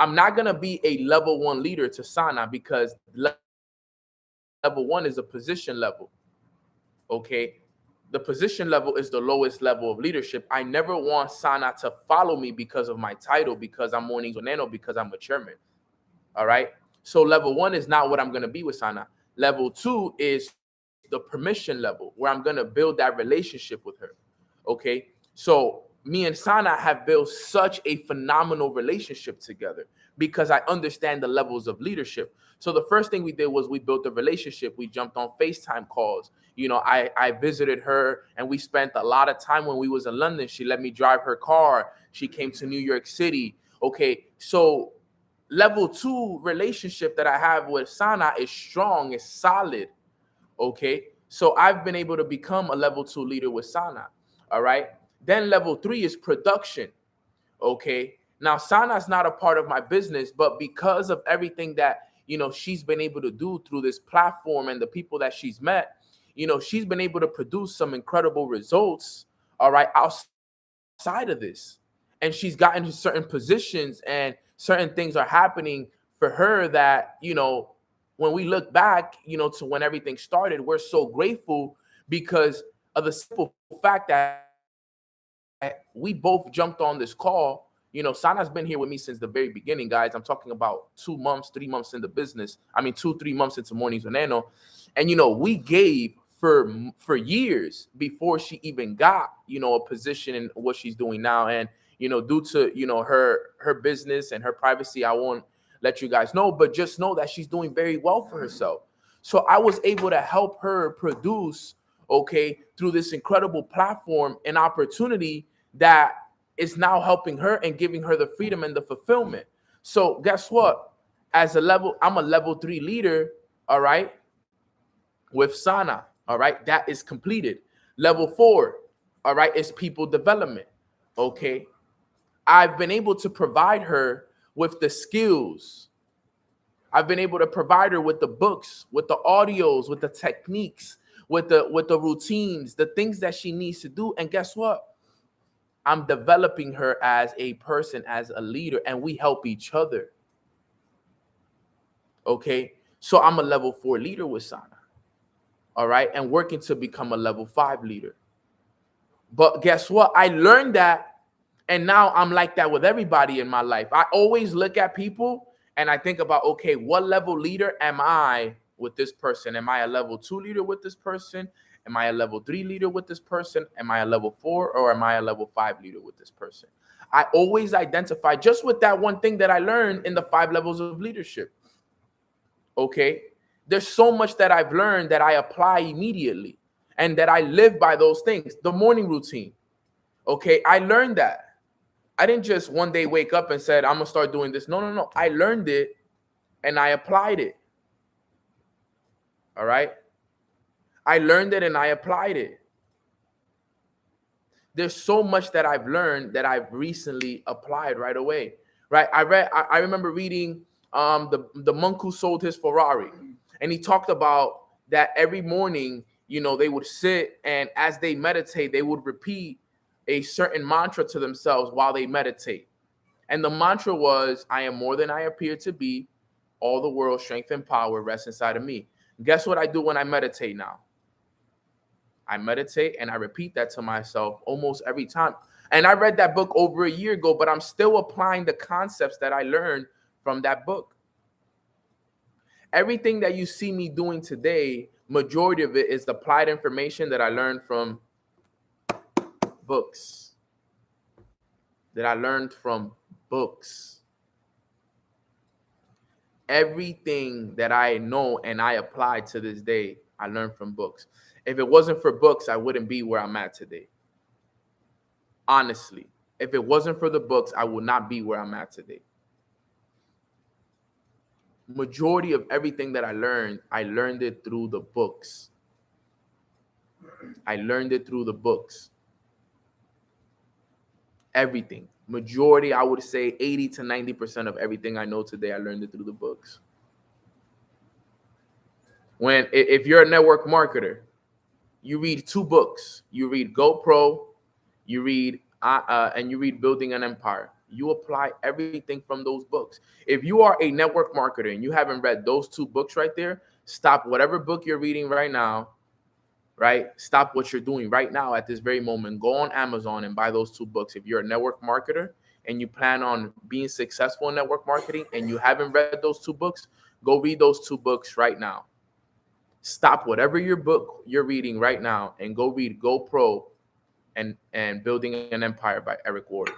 I'm not gonna be a level 1 leader to Sana because level 1 is a position level. Okay, the position level is the lowest level of leadership. I never want Sana to follow me because of my title, because I'm Mornings with Nano, because I'm a chairman. All right. So level 1 is not what I'm going to be with Sana. Level 2 is the permission level where I'm going to build that relationship with her. Okay. So me and Sana have built such a phenomenal relationship together because I understand the levels of leadership. So the first thing we did was we built a relationship. We jumped on FaceTime calls. You know, I visited her and we spent a lot of time when we was in London. She let me drive her car. She came to New York City. Okay. So level 2 relationship that I have with Sana is strong, is solid. Okay. So I've been able to become a level 2 leader with Sana. All right. Then level 3 is production. Okay. Now Sana's not a part of my business, but because of everything that, she's been able to do through this platform and the people that she's met, she's been able to produce some incredible results. All right. Outside of this. And she's gotten to certain positions and certain things are happening for her that, when we look back, to when everything started, we're so grateful because of the simple fact that we both jumped on this call. Sana's been here with me since the very beginning, guys. I'm talking about 2 months, 3 months in the business. I mean, 2-3 months into Mornings with Nano. And, we gave for years before she even got, a position in what she's doing now. And, due to, her business and her privacy, I won't let you guys know, but just know that she's doing very well for herself. So I was able to help her produce, okay, through this incredible platform, an opportunity that is now helping her and giving her the freedom and the fulfillment. So guess what? I'm a level 3 leader, all right, with Sana, all right, that is completed. Level 4, all right, is people development, okay. I've been able to provide her with the skills. I've been able to provide her with the books, with the audios, with the techniques, with the routines, the things that she needs to do. And guess what? I'm developing her as a person, as a leader, and we help each other. Okay. So I'm a level 4 leader with Sana. All right. And working to become a level 5 leader. But guess what? I learned that. And now I'm like that with everybody in my life. I always look at people and I think about, okay, what level leader am I with this person? Am I a level 2 leader with this person? Am I a level 3 leader with this person? Am I a level 4 or am I a level 5 leader with this person? I always identify just with that one thing that I learned in the 5 levels of leadership. Okay. There's so much that I've learned that I apply immediately and that I live by those things. The morning routine. Okay. I learned that. I didn't just one day wake up and said, I'm going to start doing this. No. I learned it and I applied it. All right. I learned it and I applied it. There's so much that I've learned that I've recently applied right away. Right. I remember reading the monk who sold his Ferrari, and he talked about that every morning, they would sit and as they meditate, they would repeat a certain mantra to themselves while they meditate. And the mantra was, I am more than I appear to be. All the world's strength and power rests inside of me. Guess what I do when I meditate now? I meditate and I repeat that to myself almost every time. And I read that book over a year ago, but I'm still applying the concepts that I learned from that book. Everything that you see me doing today, majority of it is applied information that I learned from books. Everything that I know and I apply to this day, I learned from books. If it wasn't for books, I wouldn't be where I'm at today. Honestly, if it wasn't for the books, I would not be where I'm at today. Majority of everything that I learned it through the books. I learned it through the books. Everything. Majority, I would say 80 to 90% of everything I know today, I learned it through the books. If you're a network marketer, you read 2 books. You read GoPro, you read and you read Building an Empire. You apply everything from those books. If you are a network marketer and you haven't read those 2 books right there, stop whatever book you're reading right now, right? Stop what you're doing right now at this very moment. Go on Amazon and buy those 2 books. If you're a network marketer and you plan on being successful in network marketing and you haven't read those 2 books, go read those 2 books right now. Stop whatever your book you're reading right now and go read GoPro and Building an Empire by Eric Ward.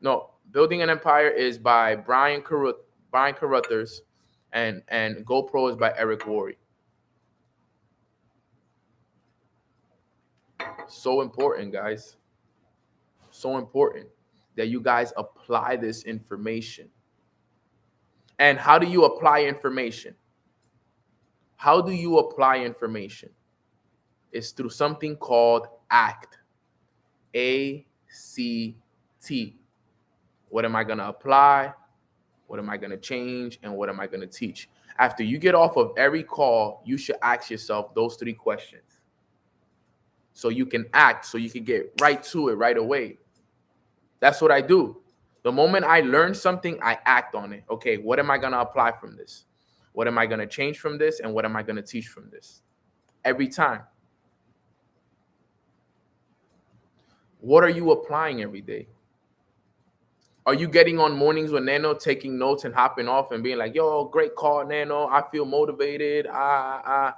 No, Building an Empire is by Brian Carruthers, and GoPro is by Eric Worre. So important, guys. So important that you guys apply this information. And how do you apply information? How do you apply information? It's through something called ACT. A-C-T. What am I going to apply? What am I going to change? And what am I going to teach? After you get off of every call, you should ask yourself those 3 questions. So you can act, so you can get right to it right away. That's what I do. The moment I learn something, I act on it. Okay, what am I going to apply from this? What am I going to change from this? And what am I going to teach from this? Every time. What are you applying every day? Are you getting on mornings with Nano, taking notes and hopping off and being like, yo, great call, Nano. I feel motivated. Or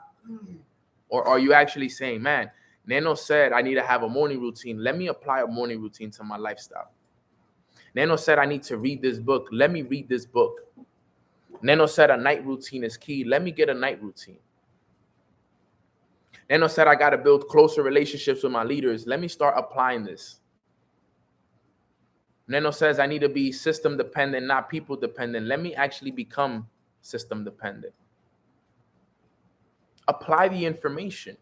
are you actually saying, man, Nano said I need to have a morning routine. Let me apply a morning routine to my lifestyle. Nano said I need to read this book. Let me read this book. Nano said a night routine is key. Let me get a night routine. Nano said I got to build closer relationships with my leaders. Let me start applying this. Nano says I need to be system dependent, not people dependent. Let me actually become system dependent. Apply the information.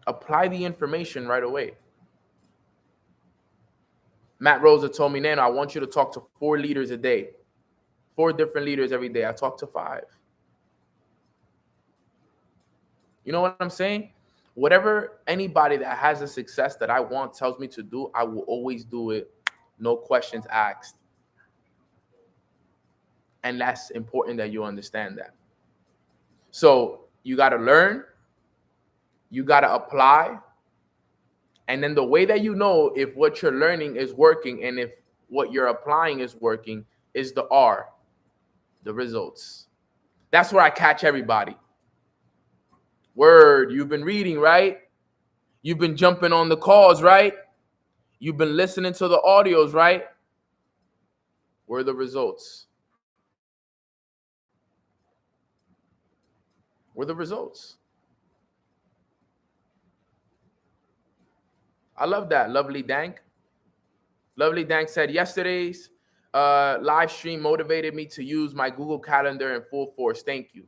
Apply the information right away. Matt Rosa told me, Nano, I want you to talk to 4 leaders a day. 4 different leaders every day. I talk to 5. You know what I'm saying? Whatever anybody that has a success that I want tells me to do, I will always do it. No questions asked. And that's important that you understand that. So you got to learn. You got to apply. And then the way that you know if what you're learning is working and if what you're applying is working is the R, the results. That's where I catch everybody. Word, you've been reading, right? You've been jumping on the calls, right? You've been listening to the audios, right? Where are the results? Where are the results? I love that. Lovely Dank. Lovely Dank said, yesterday's live stream motivated me to use my Google Calendar in full force. Thank you.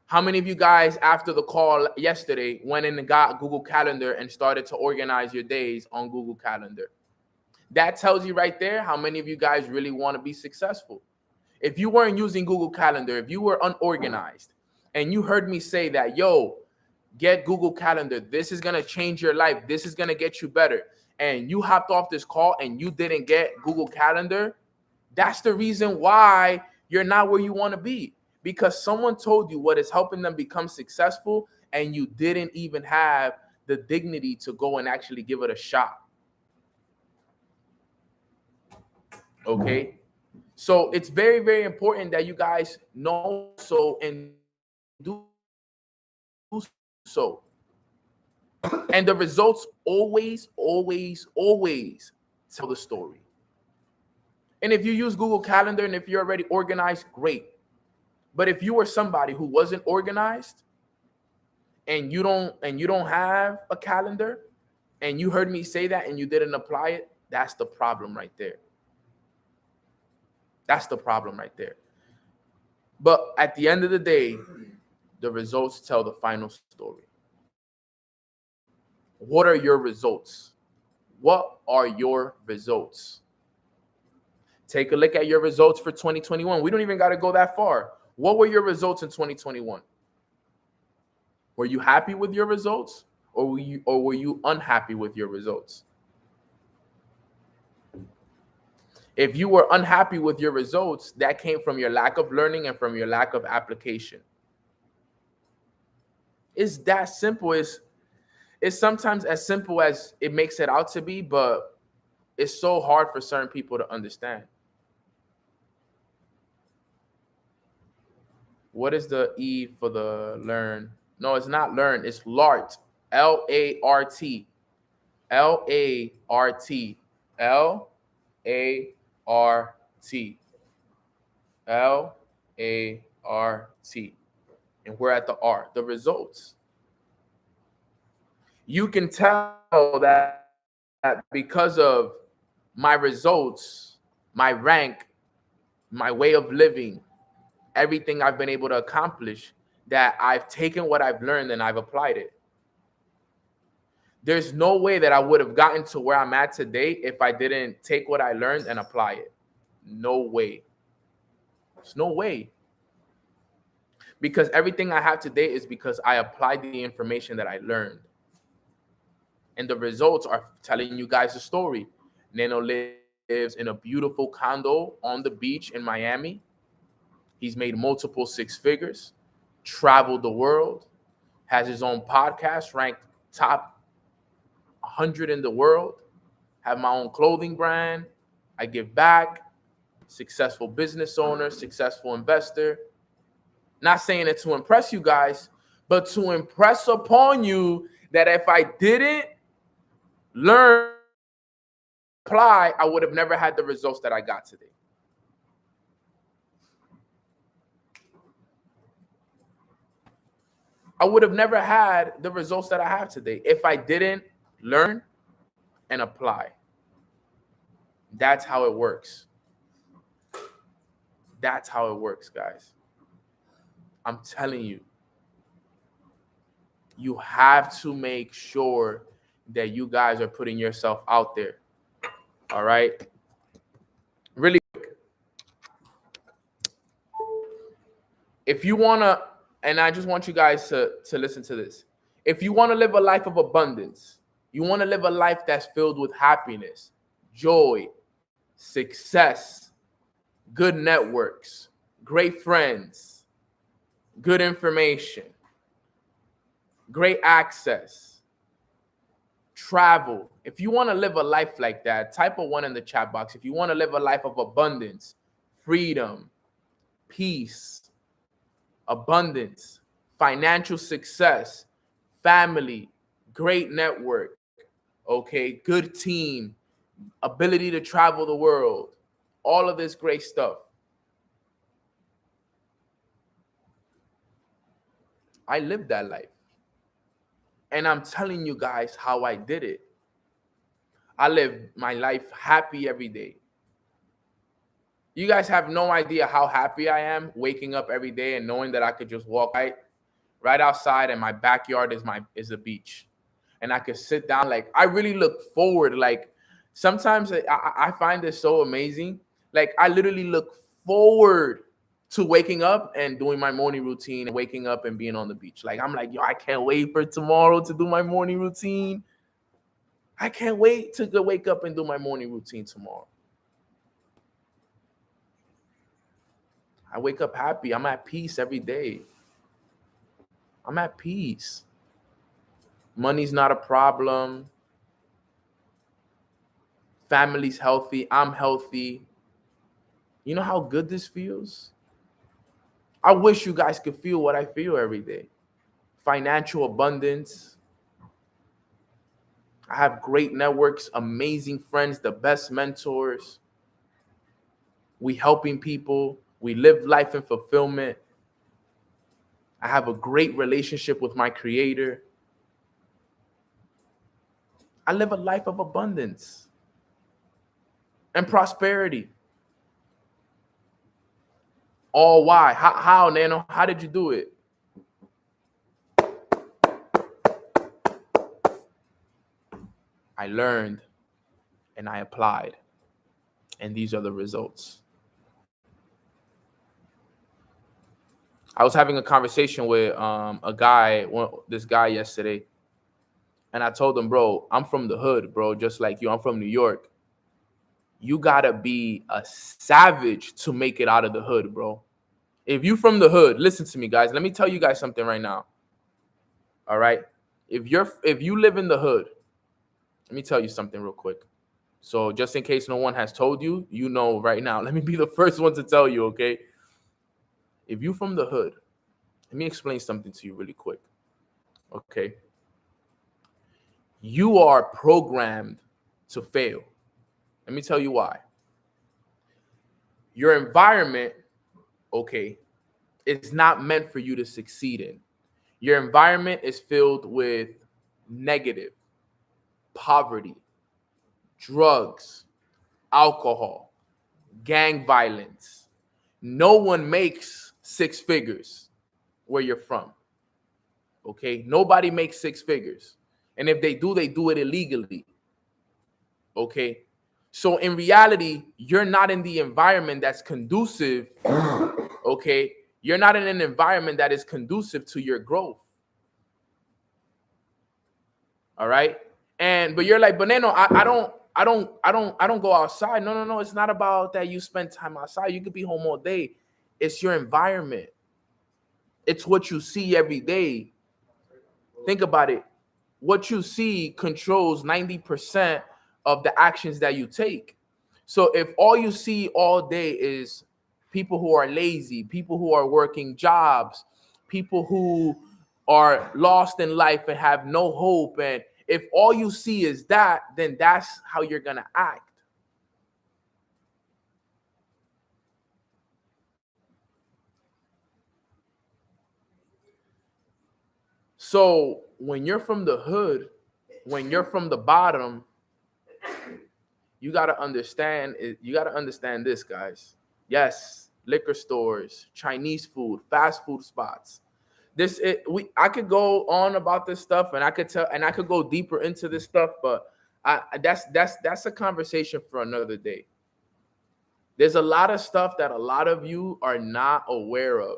How many of you guys, after the call yesterday, went in and got Google Calendar and started to organize your days on Google Calendar? That tells you right there how many of you guys really want to be successful. If you weren't using Google Calendar, if you were unorganized, and you heard me say that, yo, get Google Calendar, this is going to change your life, this is going to get you better, and you hopped off this call and you didn't get Google Calendar, that's the reason why you're not where you want to be. Because someone told you what is helping them become successful and you didn't even have the dignity to go and actually give it a shot. Okay? So it's very, very important that you guys know so and do so. And the results always, always, always tell the story. And if you use Google Calendar and if you're already organized, great. But if you were somebody who wasn't organized and you don't have a calendar and you heard me say that and you didn't apply it, that's the problem right there. That's the problem right there. But at the end of the day, the results tell the final story. What are your results? What are your results? Take a look at your results for 2021. We don't even got to go that far. What were your results in 2021? Were you happy with your results, or were you unhappy with your results? If you were unhappy with your results, that came from your lack of learning and from your lack of application. It's that simple. It's sometimes as simple as it makes it out to be, but it's so hard for certain people to understand. What is the E for the learn? No, it's not learn. It's LART. L-A-R-T. L-A-R-T. L-A-R-T. L-A-R-T. And we're at the R, the results. You can tell that because of my results, my rank, my way of living, everything I've been able to accomplish, that I've taken what I've learned and I've applied it. There's no way that I would have gotten to where I'm at today if I didn't take what I learned and apply it. No way. There's no way. Because everything I have today is because I applied the information that I learned. And the results are telling you guys a story. Neno lives in a beautiful condo on the beach in Miami. He's made multiple six figures, traveled the world, has his own podcast, ranked top 100 in the world, have my own clothing brand. I give back, successful business owner, successful investor. Not saying it to impress you guys, but to impress upon you that if I didn't learn, apply, I would have never had the results that I got today. I would have never had the results that I have today if I didn't learn and apply. That's how it works. That's how it works, guys. I'm telling you, you have to make sure that you guys are putting yourself out there. All right? Really quick. If you want to, and I just want you guys to listen to this. If you want to live a life of abundance, you want to live a life that's filled with happiness, joy, success, good networks, great friends, good information, great access, travel. If you want to live a life like that, type a 1 in the chat box. If you want to live a life of abundance, freedom, peace, abundance, financial success, family, great network, okay, good team, ability to travel the world, all of this great stuff. I lived that life. And I'm telling you guys how I did it. I live my life happy every day. You guys have no idea how happy I am waking up every day and knowing that I could just walk right outside and my backyard is a beach. And I could sit down. Like, I really look forward. Like, sometimes I find this so amazing. Like, I literally look forward to waking up and doing my morning routine and waking up and being on the beach. Like, I'm like, yo, I can't wait for tomorrow to do my morning routine. I can't wait to wake up and do my morning routine tomorrow. I wake up happy. I'm at peace every day. I'm at peace. Money's not a problem. Family's healthy. I'm healthy. You know how good this feels? I wish you guys could feel what I feel every day. Financial abundance. I have great networks, amazing friends, the best mentors. We helping people. We live life in fulfillment. I have a great relationship with my creator. I live a life of abundance and prosperity. All why? How, Nano? How did you do it? I learned and I applied. And these are the results. I was having a conversation with this guy yesterday. And I told him, bro, I'm from the hood, bro, just like you. I'm from New York. You gotta be a savage to make it out of the hood, bro. If you from the hood, listen to me, guys. Let me tell you guys something right now. All right. If you live in the hood, let me tell you something real quick. So just in case no one has told you, you know right now. Let me be the first one to tell you, okay? If you from the hood, let me explain something to you really quick. Okay. You are programmed to fail. Let me tell you why. Your environment, okay, is not meant for you to succeed in. Your environment is filled with negative, poverty, drugs, alcohol, gang violence. No one makes six figures where you're from. Okay? Nobody makes six figures. And if they do it illegally. Okay? So in reality, you're not in the environment that's conducive. Okay? You're not in an environment that is conducive to your growth. All right. But you're like, Banano, I don't go outside. No. It's not about that you spend time outside. You could be home all day. It's your environment. It's what you see every day. Think about it. What you see controls 90% of the actions that you take. So if all you see all day is people who are lazy, people who are working jobs, people who are lost in life and have no hope, and if all you see is that, then that's how you're going to act. So when you're from the hood, when you're from the bottom, you got to understand this, guys. Yes, liquor stores, Chinese food, fast food spots. I could go on about this stuff, and I could go deeper into this stuff, but that's a conversation for another day. There's a lot of stuff that a lot of you are not aware of.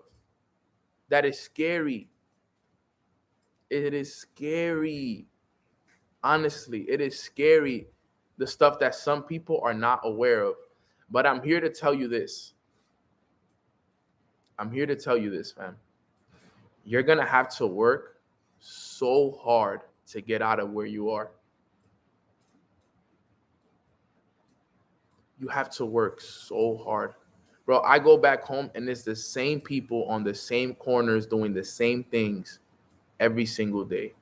That is scary. It is scary. Honestly, it is scary, the stuff that some people are not aware of. But I'm here to tell you this. Fam. You're going to have to work so hard to get out of where you are. You have to work so hard. Bro, I go back home and it's the same people on the same corners doing the same things every single day.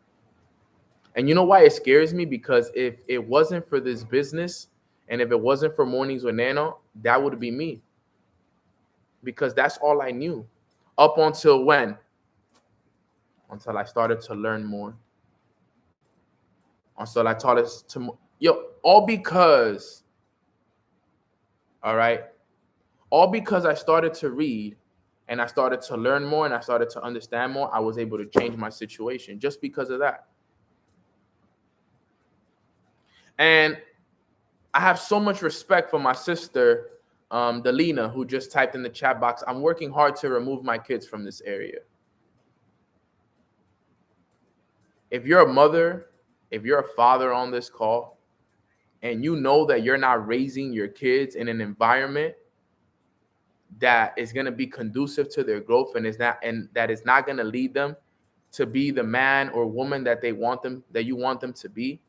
And you know why it scares me? Because if it wasn't for this business and if it wasn't for Mornings with Nano, that would be me. Because that's all I knew. Up until when? Until I started to learn more. Until I taught us to, all because, all right, all because I started to read and I started to learn more and I started to understand more, I was able to change my situation just because of that. And I have so much respect for my sister, Delina, who just typed in the chat box, I'm working hard to remove my kids from this area. If you're a mother, if you're a father on this call, and you know that you're not raising your kids in an environment that is going to be conducive to their growth and that is not going to lead them to be the man or woman that you want them to be,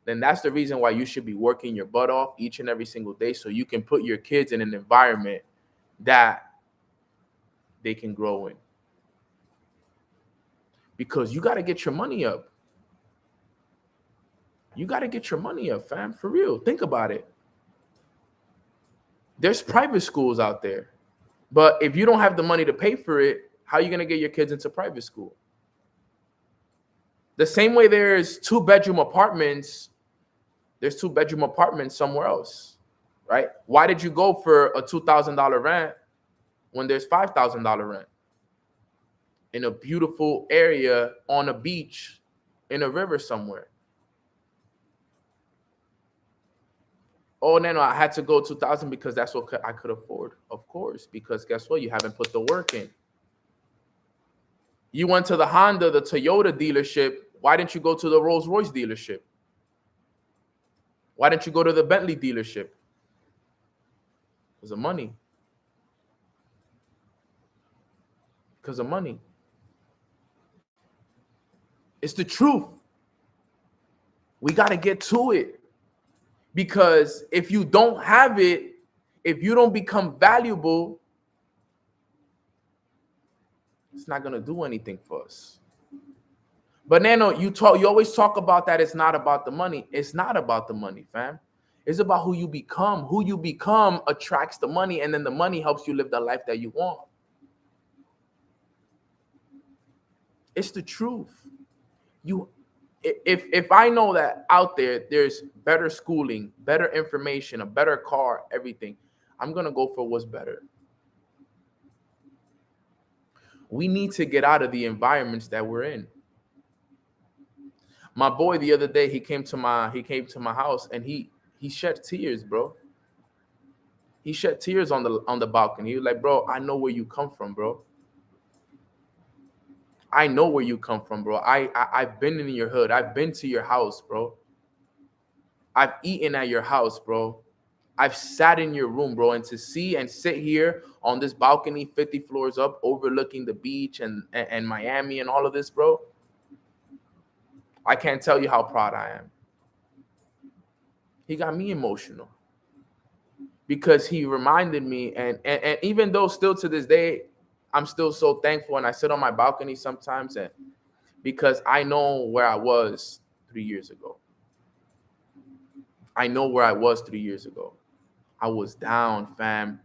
then that's the reason why you should be working your butt off each and every single day so you can put your kids in an environment that they can grow in. Because you got to get your money up. You got to get your money up, fam, for real. Think about it. There's private schools out there. But if you don't have the money to pay for it, how are you going to get your kids into private school? The same way there's two-bedroom apartments somewhere else, right? Why did you go for a $2,000 rent when there's $5,000 rent in a beautiful area on a beach in a river somewhere? Oh, no, I had to go 2,000 because that's what I could afford. Of course, because guess what? You haven't put the work in. You went to the Honda, the Toyota dealership. Why didn't you go to the Rolls Royce dealership? Why didn't you go to the Bentley dealership? Because of money. Because of money. It's the truth. We got to get to it. Because if you don't have it, if you don't become valuable, it's not going to do anything for us. But Nano, you always talk about that it's not about the money. It's not about the money, fam. It's about who you become. Who you become attracts the money, and then the money helps you live the life that you want. It's the truth. If I know that out there's better schooling, better information, a better car, everything, I'm gonna go for what's better. We need to get out of the environments that we're in. My boy the other day, he came to my house and he shed tears, bro. He shed tears on the balcony. He was like, bro, I know where you come from, bro. I know where you come from, bro. I've been in your hood. I've been to your house, bro. I've eaten at your house, bro. I've sat in your room, bro. And to see and sit here on this balcony 50 floors up overlooking the beach and Miami and all of this, bro, I can't tell you how proud I am. He got me emotional because he reminded me, and even though still to this day, I'm still so thankful, and I sit on my balcony sometimes, and because I know where I was 3 years ago. I know where I was 3 years ago. I was down, fam.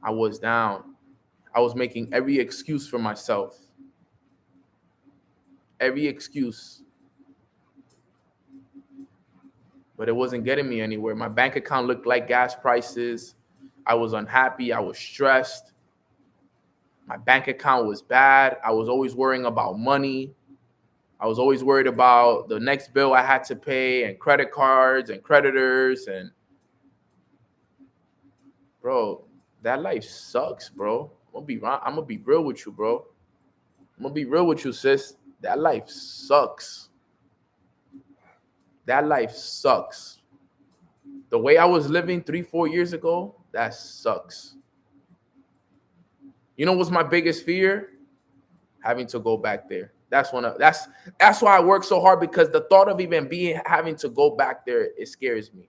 I was down. I was making every excuse for myself. Every excuse. But it wasn't getting me anywhere. My bank account looked like gas prices. I was unhappy. I was stressed. My bank account was bad. I was always worrying about money. I was always worried about the next bill I had to pay and credit cards and creditors. And bro, that life sucks, bro. I'm gonna be real with you, bro. I'm gonna be real with you, sis. That life sucks. That life sucks. The way I was living 3-4 years ago, that sucks. You know what's my biggest fear? Having to go back there. That's why I work so hard, because the thought of even having to go back there, it scares me.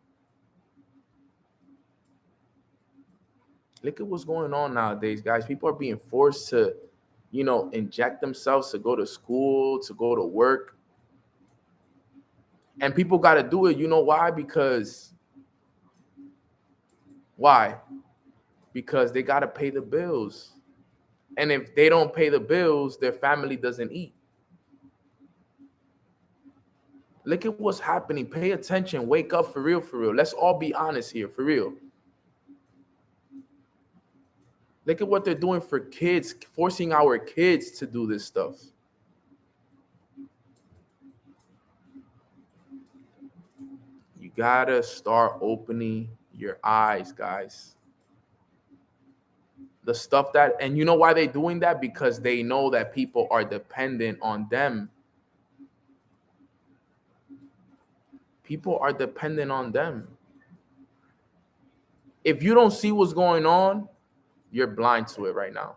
Look at what's going on nowadays, guys. People are being forced to, inject themselves to go to school, to go to work. And people got to do it. You know why? Why? Because they got to pay the bills. And if they don't pay the bills, their family doesn't eat. Look at what's happening. Pay attention. Wake up for real, for real. Let's all be honest here, for real. Look at what they're doing for kids, forcing our kids to do this stuff. You gotta start opening your eyes, guys. The stuff and you know why they're doing that? Because they know that people are dependent on them. People are dependent on them. If you don't see what's going on, you're blind to it right now.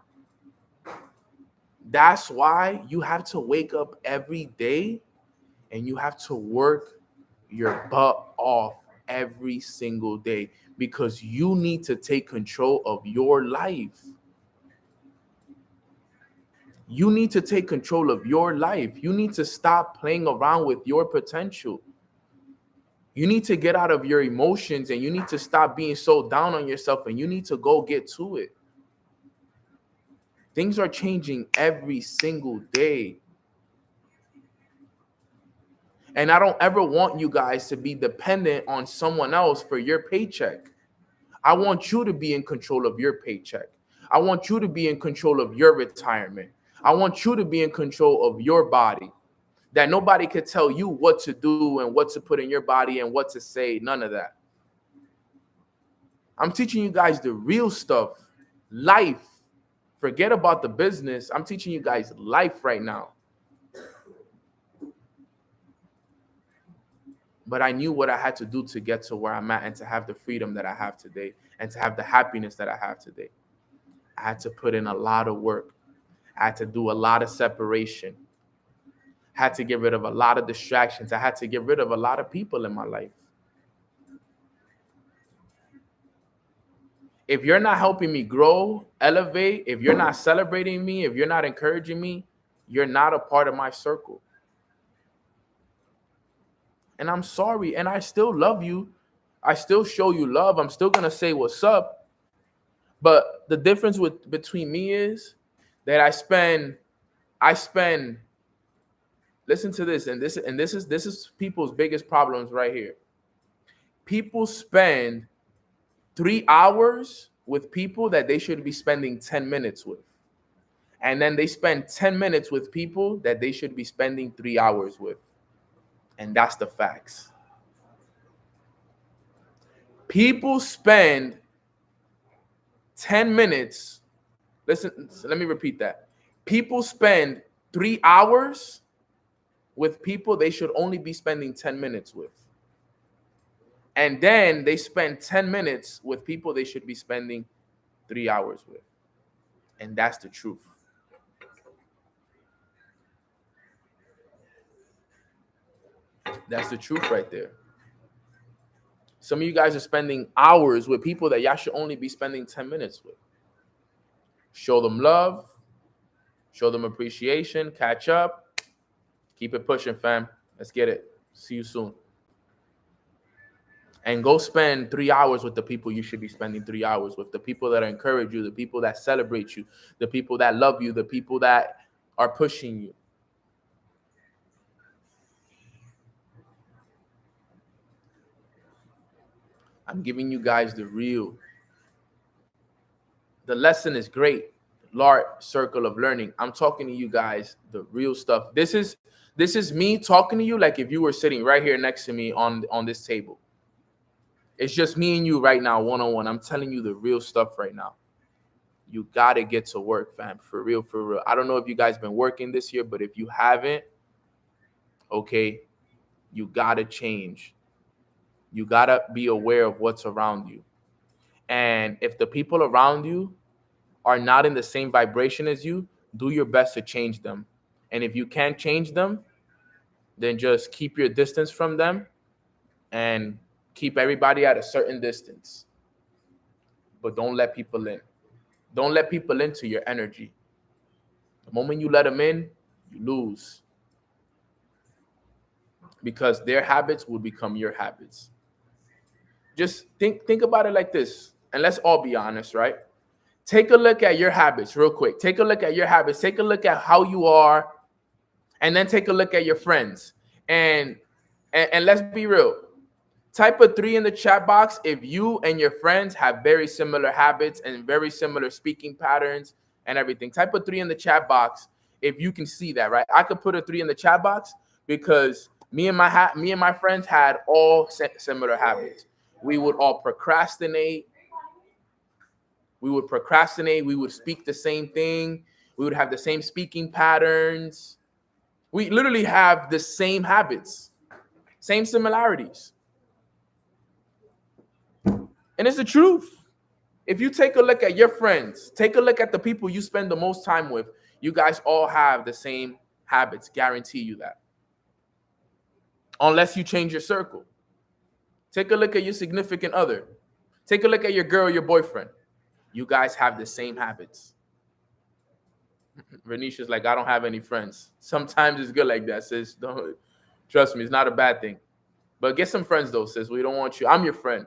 That's why you have to wake up every day and you have to work your butt off every single day, because you need to take control of your life. You need to take control of your life. You need to stop playing around with your potential. You need to get out of your emotions, and you need to stop being so down on yourself, and you need to go get to it. Things are changing every single day. And I don't ever want you guys to be dependent on someone else for your paycheck. I want you to be in control of your paycheck. I want you to be in control of your retirement. I want you to be in control of your body. That nobody could tell you what to do and what to put in your body and what to say. None of that. I'm teaching you guys the real stuff. Life. Forget about the business. I'm teaching you guys life right now. But I knew what I had to do to get to where I'm at and to have the freedom that I have today and to have the happiness that I have today. I had to put in a lot of work. I had to do a lot of separation. I had to get rid of a lot of distractions. I had to get rid of a lot of people in my life. If you're not helping me grow, elevate, if you're not celebrating me, if you're not encouraging me, you're not a part of my circle. And I'm sorry, and I still love you. I still show you love. I'm still gonna say what's up. But the difference between me is that I spend. Listen to this, and this is people's biggest problems right here. People spend 3 hours with people that they should be spending 10 minutes with. And then they spend 10 minutes with people that they should be spending 3 hours with. And that's the facts. People spend 10 minutes. Listen, let me repeat that. People spend 3 hours with people they should only be spending 10 minutes with. And then they spend 10 minutes with people they should be spending 3 hours with. And that's the truth. That's the truth right there. Some of you guys are spending hours with people that y'all should only be spending 10 minutes with. Show them love. Show them appreciation. Catch up. Keep it pushing, fam. Let's get it. See you soon. And go spend 3 hours with the people you should be spending 3 hours with. The people that encourage you, the people that celebrate you, the people that love you, the people that are pushing you. I'm giving you guys the real. The lesson is great. Large circle of learning. I'm talking to you guys the real stuff. This is me talking to you like if you were sitting right here next to me on this table. It's just me and you right now, one-on-one. I'm telling you the real stuff right now. You got to get to work, fam. For real, for real. I don't know if you guys been working this year, but if you haven't, okay, you got to change. You got to be aware of what's around you. And if the people around you are not in the same vibration as you, do your best to change them. And if you can't change them, then just keep your distance from them and keep everybody at a certain distance. But don't let people in. Don't let people into your energy. The moment you let them in, you lose. Because their habits will become your habits. Just think about it like this. And let's all be honest, right? Take a look at your habits real quick. Take a look at your habits. Take a look at how you are. And then take a look at your friends. And let's be real. Type a 3 in the chat box if you and your friends have very similar habits and very similar speaking patterns and everything. Type a 3 in the chat box if you can see that, right? I could put a 3 in the chat box because me and my friends had all similar habits. We would all procrastinate. We would speak the same thing. We would have the same speaking patterns. We literally have the same habits, same similarities. And it's the truth. If you take a look at your friends, take a look at the people you spend the most time with, you guys all have the same habits. Guarantee you that. Unless you change your circle. Take a look at your significant other. Take a look at your girl, your boyfriend. You guys have the same habits. Renisha's like, I don't have any friends. Sometimes it's good like that, sis. Don't trust me, it's not a bad thing. But get some friends though, sis. We don't want you. I'm your friend.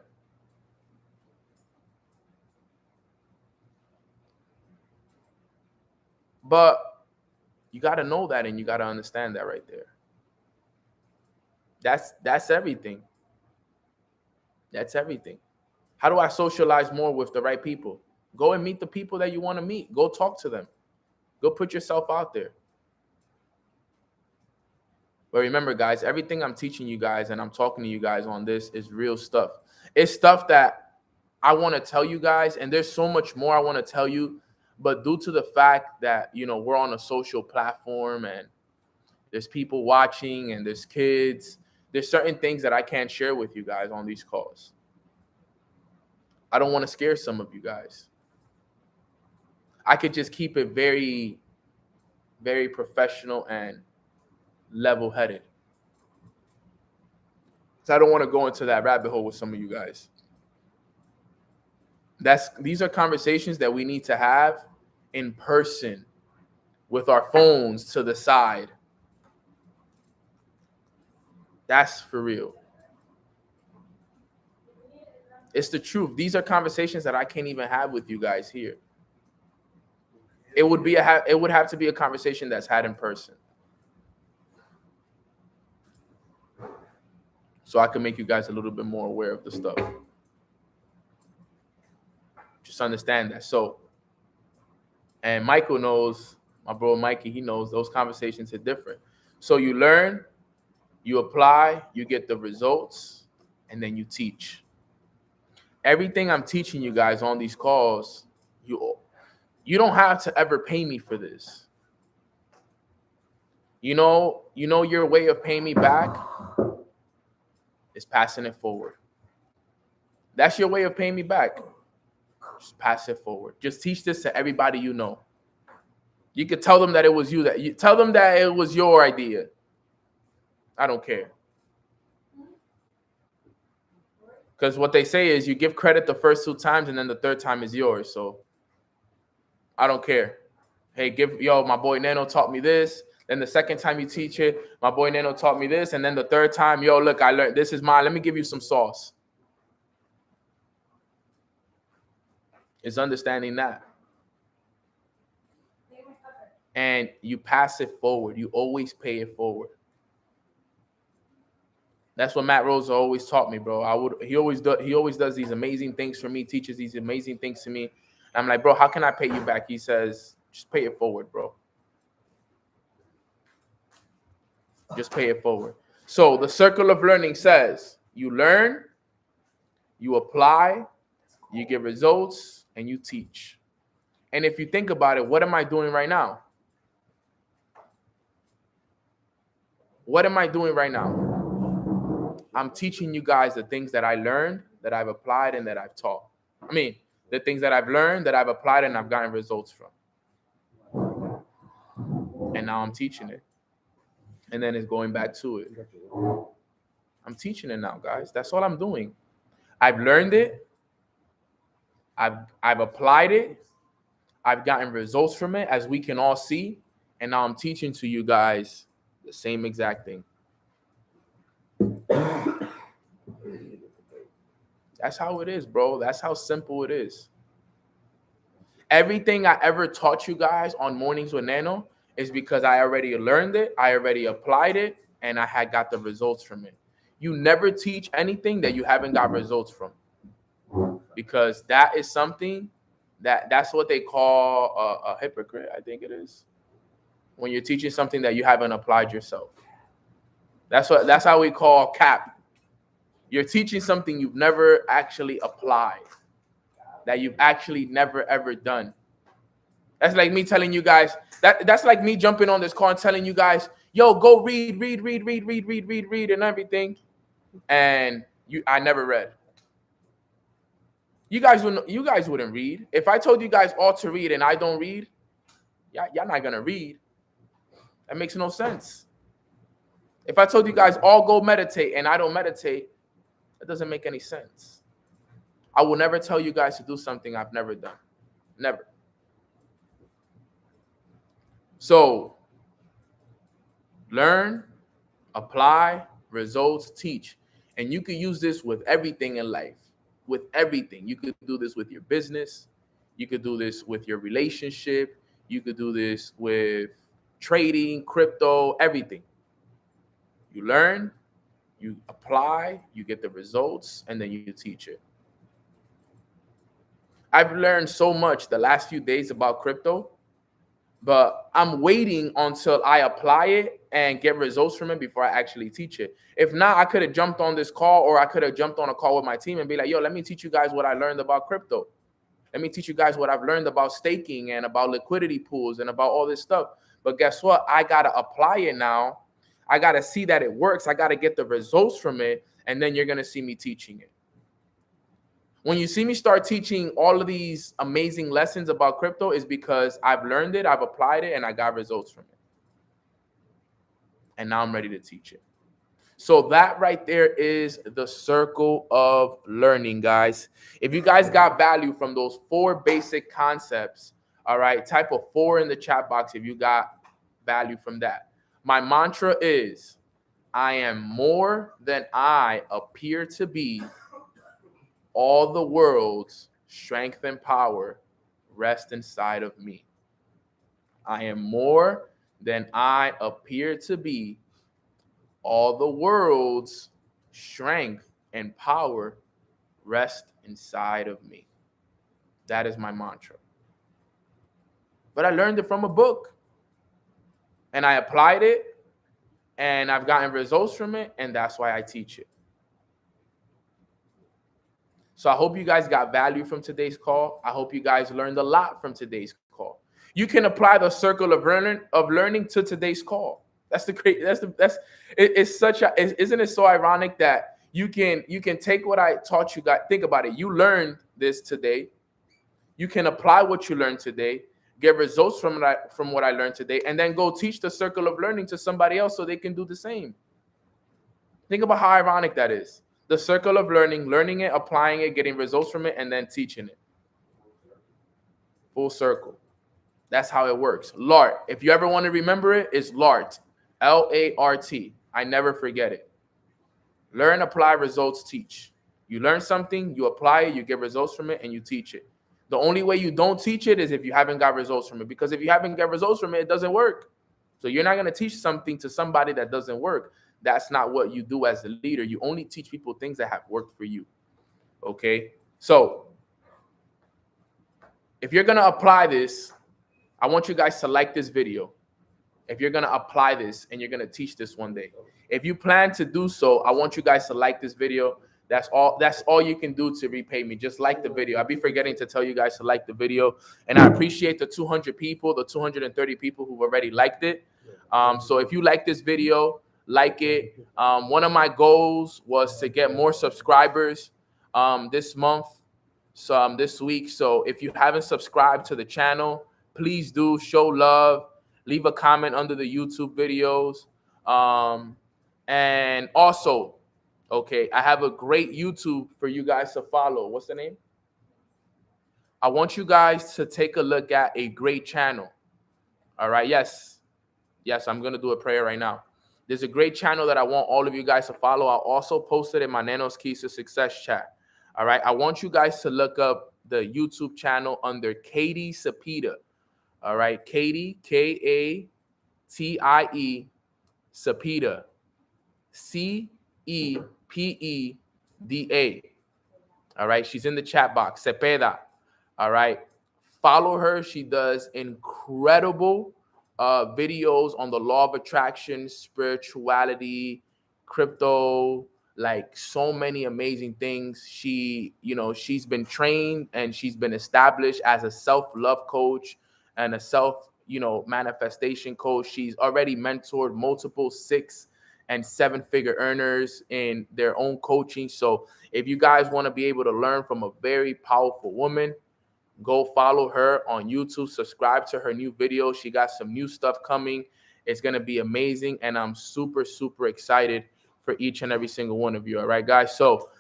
But you got to know that, and you got to understand that right there. That's everything. That's everything. How do I socialize more with the right people? Go and meet the people that you want to meet. Go talk to them. Go put yourself out there. But remember, guys, everything I'm teaching you guys and I'm talking to you guys on this is real stuff. It's stuff that I want to tell you guys, and there's so much more I want to tell you. But due to the fact that, we're on a social platform and there's people watching and there's kids, there's certain things that I can't share with you guys on these calls. I don't want to scare some of you guys. I could just keep it very, very professional and level-headed. So I don't want to go into that rabbit hole with some of you guys. These are conversations that we need to have in person with our phones to the side. That's for real. It's the truth. These are conversations that I can't even have with you guys here. It would have to be a conversation that's had in person. So I can make you guys a little bit more aware of the stuff. Just understand that. So, and Michael knows, my bro Mikey, he knows those conversations are different. So you learn, you apply, you get the results, and then you teach. Everything I'm teaching you guys on these calls, you don't have to ever pay me for this. You know your way of paying me back is passing it forward. That's your way of paying me back. Just pass it forward. Just teach this to everybody you know. You could tell them that it was you tell them that it was your idea. I don't care. Because what they say is you give credit the first 2 times and then the third time is yours. So I don't care. Hey, my boy Nano taught me this. Then the second time you teach it, my boy Nano taught me this. And then the third time, look, I learned, this is mine. Let me give you some sauce. It's understanding that. And you pass it forward. You always pay it forward. That's what Matt Rosa always taught me, bro. He always does these amazing things for me, teaches these amazing things to me. And I'm like, bro, how can I pay you back? He says, just pay it forward, bro. Just pay it forward. So the circle of learning says you learn, you apply, you get results, and you teach. And if you think about it, what am I doing right now? What am I doing right now? I'm teaching you guys the things that I learned, that I've applied, and that I've taught. I mean, the things that I've learned, that I've applied, and I've gotten results from. And now I'm teaching it. And then it's going back to it. I'm teaching it now, guys. That's all I'm doing. I've learned it. I've applied it. I've gotten results from it, as we can all see. And now I'm teaching to you guys the same exact thing. That's how it is, bro. That's how simple it is. Everything I ever taught you guys on Mornings with Nano is because I already learned it, I already applied it, and I had got the results from it. You never teach anything that you haven't got results from, because that is something that's what they call a hypocrite, I think it is, when you're teaching something that you haven't applied yourself. That's how we call cap. You're teaching something you've never actually applied, that you've actually never ever done. That's like me telling you guys, that's like me jumping on this call and telling you guys, yo, go read and everything. And I never read. You guys wouldn't read. If I told you guys all to read and I don't read, y'all not gonna read. That makes no sense. If I told you guys all go meditate and I don't meditate, that doesn't make any sense. I will never tell you guys to do something I've never done. Never. So, learn, apply, results, teach. And you could use this with everything in life, with everything. You could do this with your business. You could do this with your relationship. You could do this with trading, crypto, everything. You learn, you apply, you get the results, and then you teach it. I've learned so much the last few days about crypto, but I'm waiting until I apply it and get results from it before I actually teach it. If not, I could have jumped on this call, or I could have jumped on a call with my team and be like, yo, let me teach you guys what I learned about crypto. Let me teach you guys what I've learned about staking and about liquidity pools and about all this stuff. But guess what? I got to apply it now. I got to see that it works. I got to get the results from it. And then you're going to see me teaching it. When you see me start teaching all of these amazing lessons about crypto, is because I've learned it, I've applied it, and I got results from it. And now I'm ready to teach it. So that right there is the circle of learning, guys. If you guys got value from those 4 basic concepts, all right, type of 4 in the chat box if you got value from that. My mantra is, I am more than I appear to be. All the world's strength and power rest inside of me. I am more than I appear to be. All the world's strength and power rest inside of me. That is my mantra. But I learned it from a book, and I applied it, and I've gotten results from it, and that's why I teach it. So I hope you guys got value from today's call. I hope you guys learned a lot from today's call. You can apply the circle of learning to today's call. Isn't it so ironic that you can take what I taught you guys. Think about it. You learned this today. You can apply what you learned today, get results from what I learned today, and then go teach the circle of learning to somebody else so they can do the same. Think about how ironic that is. The circle of learning it, applying it, getting results from it, and then teaching it. Full circle. That's how it works. LART. If you ever want to remember it, it's LART. LART. I never forget it. Learn, apply, results, teach. You learn something, you apply it, you get results from it, and you teach it. The only way you don't teach it is if you haven't got results from it. Because if you haven't got results from it, it doesn't work. So you're not going to teach something to somebody that doesn't work. That's not what you do as a leader. You only teach people things that have worked for you. Okay? So if you're going to apply this, I want you guys to like this video. If you're going to apply this and you're going to teach this one day. If you plan to do so, I want you guys to like this video. That's all you can do to repay me. Just like the video. I'll be forgetting to tell you guys to like the video. And I appreciate the 200 people, the 230 people who've already liked it. So if you like this video, like it. One of my goals was to get more subscribers this month, this week. So if you haven't subscribed to the channel, please do. Show love. Leave a comment under the YouTube videos. And also, okay, I have a great YouTube for you guys to follow. What's the name? I want you guys to take a look at a great channel. All right. Yes, I'm going to do a prayer right now. There's a great channel that I want all of you guys to follow. I'll also post it in my Nanos Keys to Success chat. All right. I want you guys to look up the YouTube channel under Katie Cepeda. All right. Katie, Katie, Cepeda. Cepeda. All right. She's in the chat box. Cepeda. All right. Follow her. She does incredible videos on the law of attraction, spirituality, crypto, like so many amazing things. She's been trained and she's been established as a self-love coach and a manifestation coach. She's already mentored multiple 6- and 7-figure earners in their own coaching. So if you guys want to be able to learn from a very powerful woman, go follow her on YouTube. Subscribe to her new videos. She got some new stuff coming. It's going to be amazing. And I'm super, super excited for each and every single one of you. All right, guys. So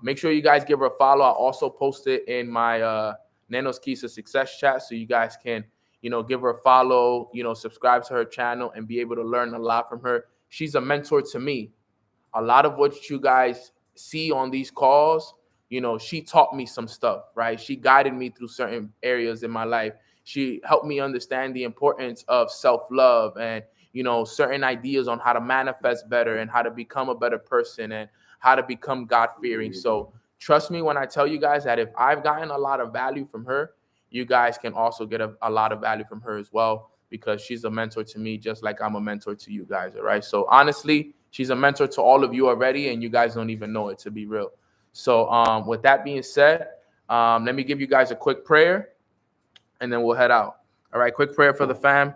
make sure you guys give her a follow. I'll also post it in my Nanos Keys to Success chat so you guys can, give her a follow, subscribe to her channel and be able to learn a lot from her. She's a mentor to me. a lot of what you guys see on these calls, you know, she taught me some stuff, right? She guided me through certain areas in my life. She helped me understand the importance of self-love and, you know, certain ideas on how to manifest better and how to become a better person and how to become God-fearing. So trust me when I tell you guys that if I've gotten a lot of value from her, you guys can also get a lot of value from her as well, because she's a mentor to me, just like I'm a mentor to you guys. All right. So honestly, she's a mentor to all of you already, and you guys don't even know it, to be real. So with that being said, let me give you guys a quick prayer and then we'll head out. All right. Quick prayer for the fam.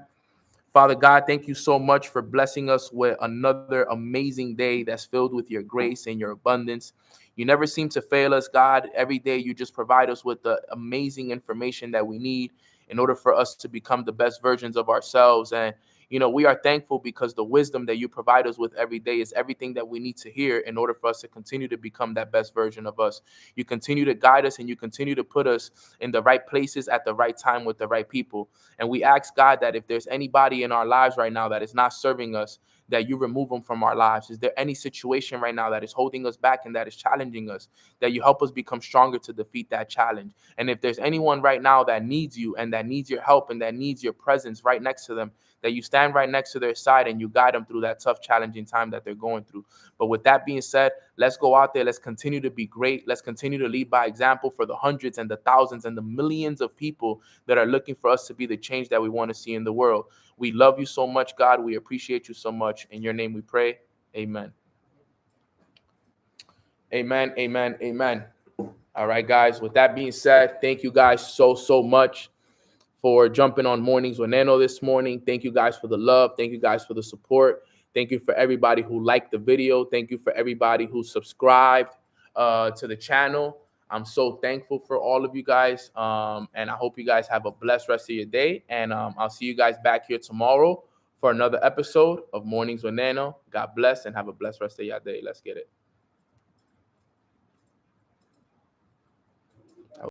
Father God, thank you so much for blessing us with another amazing day that's filled with your grace and your abundance. You never seem to fail us, God. Every day you just provide us with the amazing information that we need in order for us to become the best versions of ourselves. And, you know, we are thankful because the wisdom that you provide us with every day is everything that we need to hear in order for us to continue to become that best version of us. You continue to guide us and you continue to put us in the right places at the right time with the right people. And we ask, God, that if there's anybody in our lives right now that is not serving us, that you remove them from our lives. Is there any situation right now that is holding us back and that is challenging us, that you help us become stronger to defeat that challenge? And if there's anyone right now that needs you and that needs your help and that needs your presence right next to them, that you stand right next to their side and you guide them through that tough, challenging time that they're going through. But with that being said, let's go out there. Let's continue to be great. Let's continue to lead by example for the hundreds and the thousands and the millions of people that are looking for us to be the change that we want to see in the world. We love you so much, God. We appreciate you so much. In your name we pray. Amen. Amen. Amen. Amen. All right, guys. With that being said, thank you guys so much for jumping on Mornings with Nano this morning. Thank you guys for the love. Thank you guys for the support. Thank you for everybody who liked the video. Thank you for everybody who subscribed to the channel. I'm so thankful for all of you guys. And I hope you guys have a blessed rest of your day. And I'll see you guys back here tomorrow for another episode of Mornings with Nano. God bless and have a blessed rest of your day. Let's get it.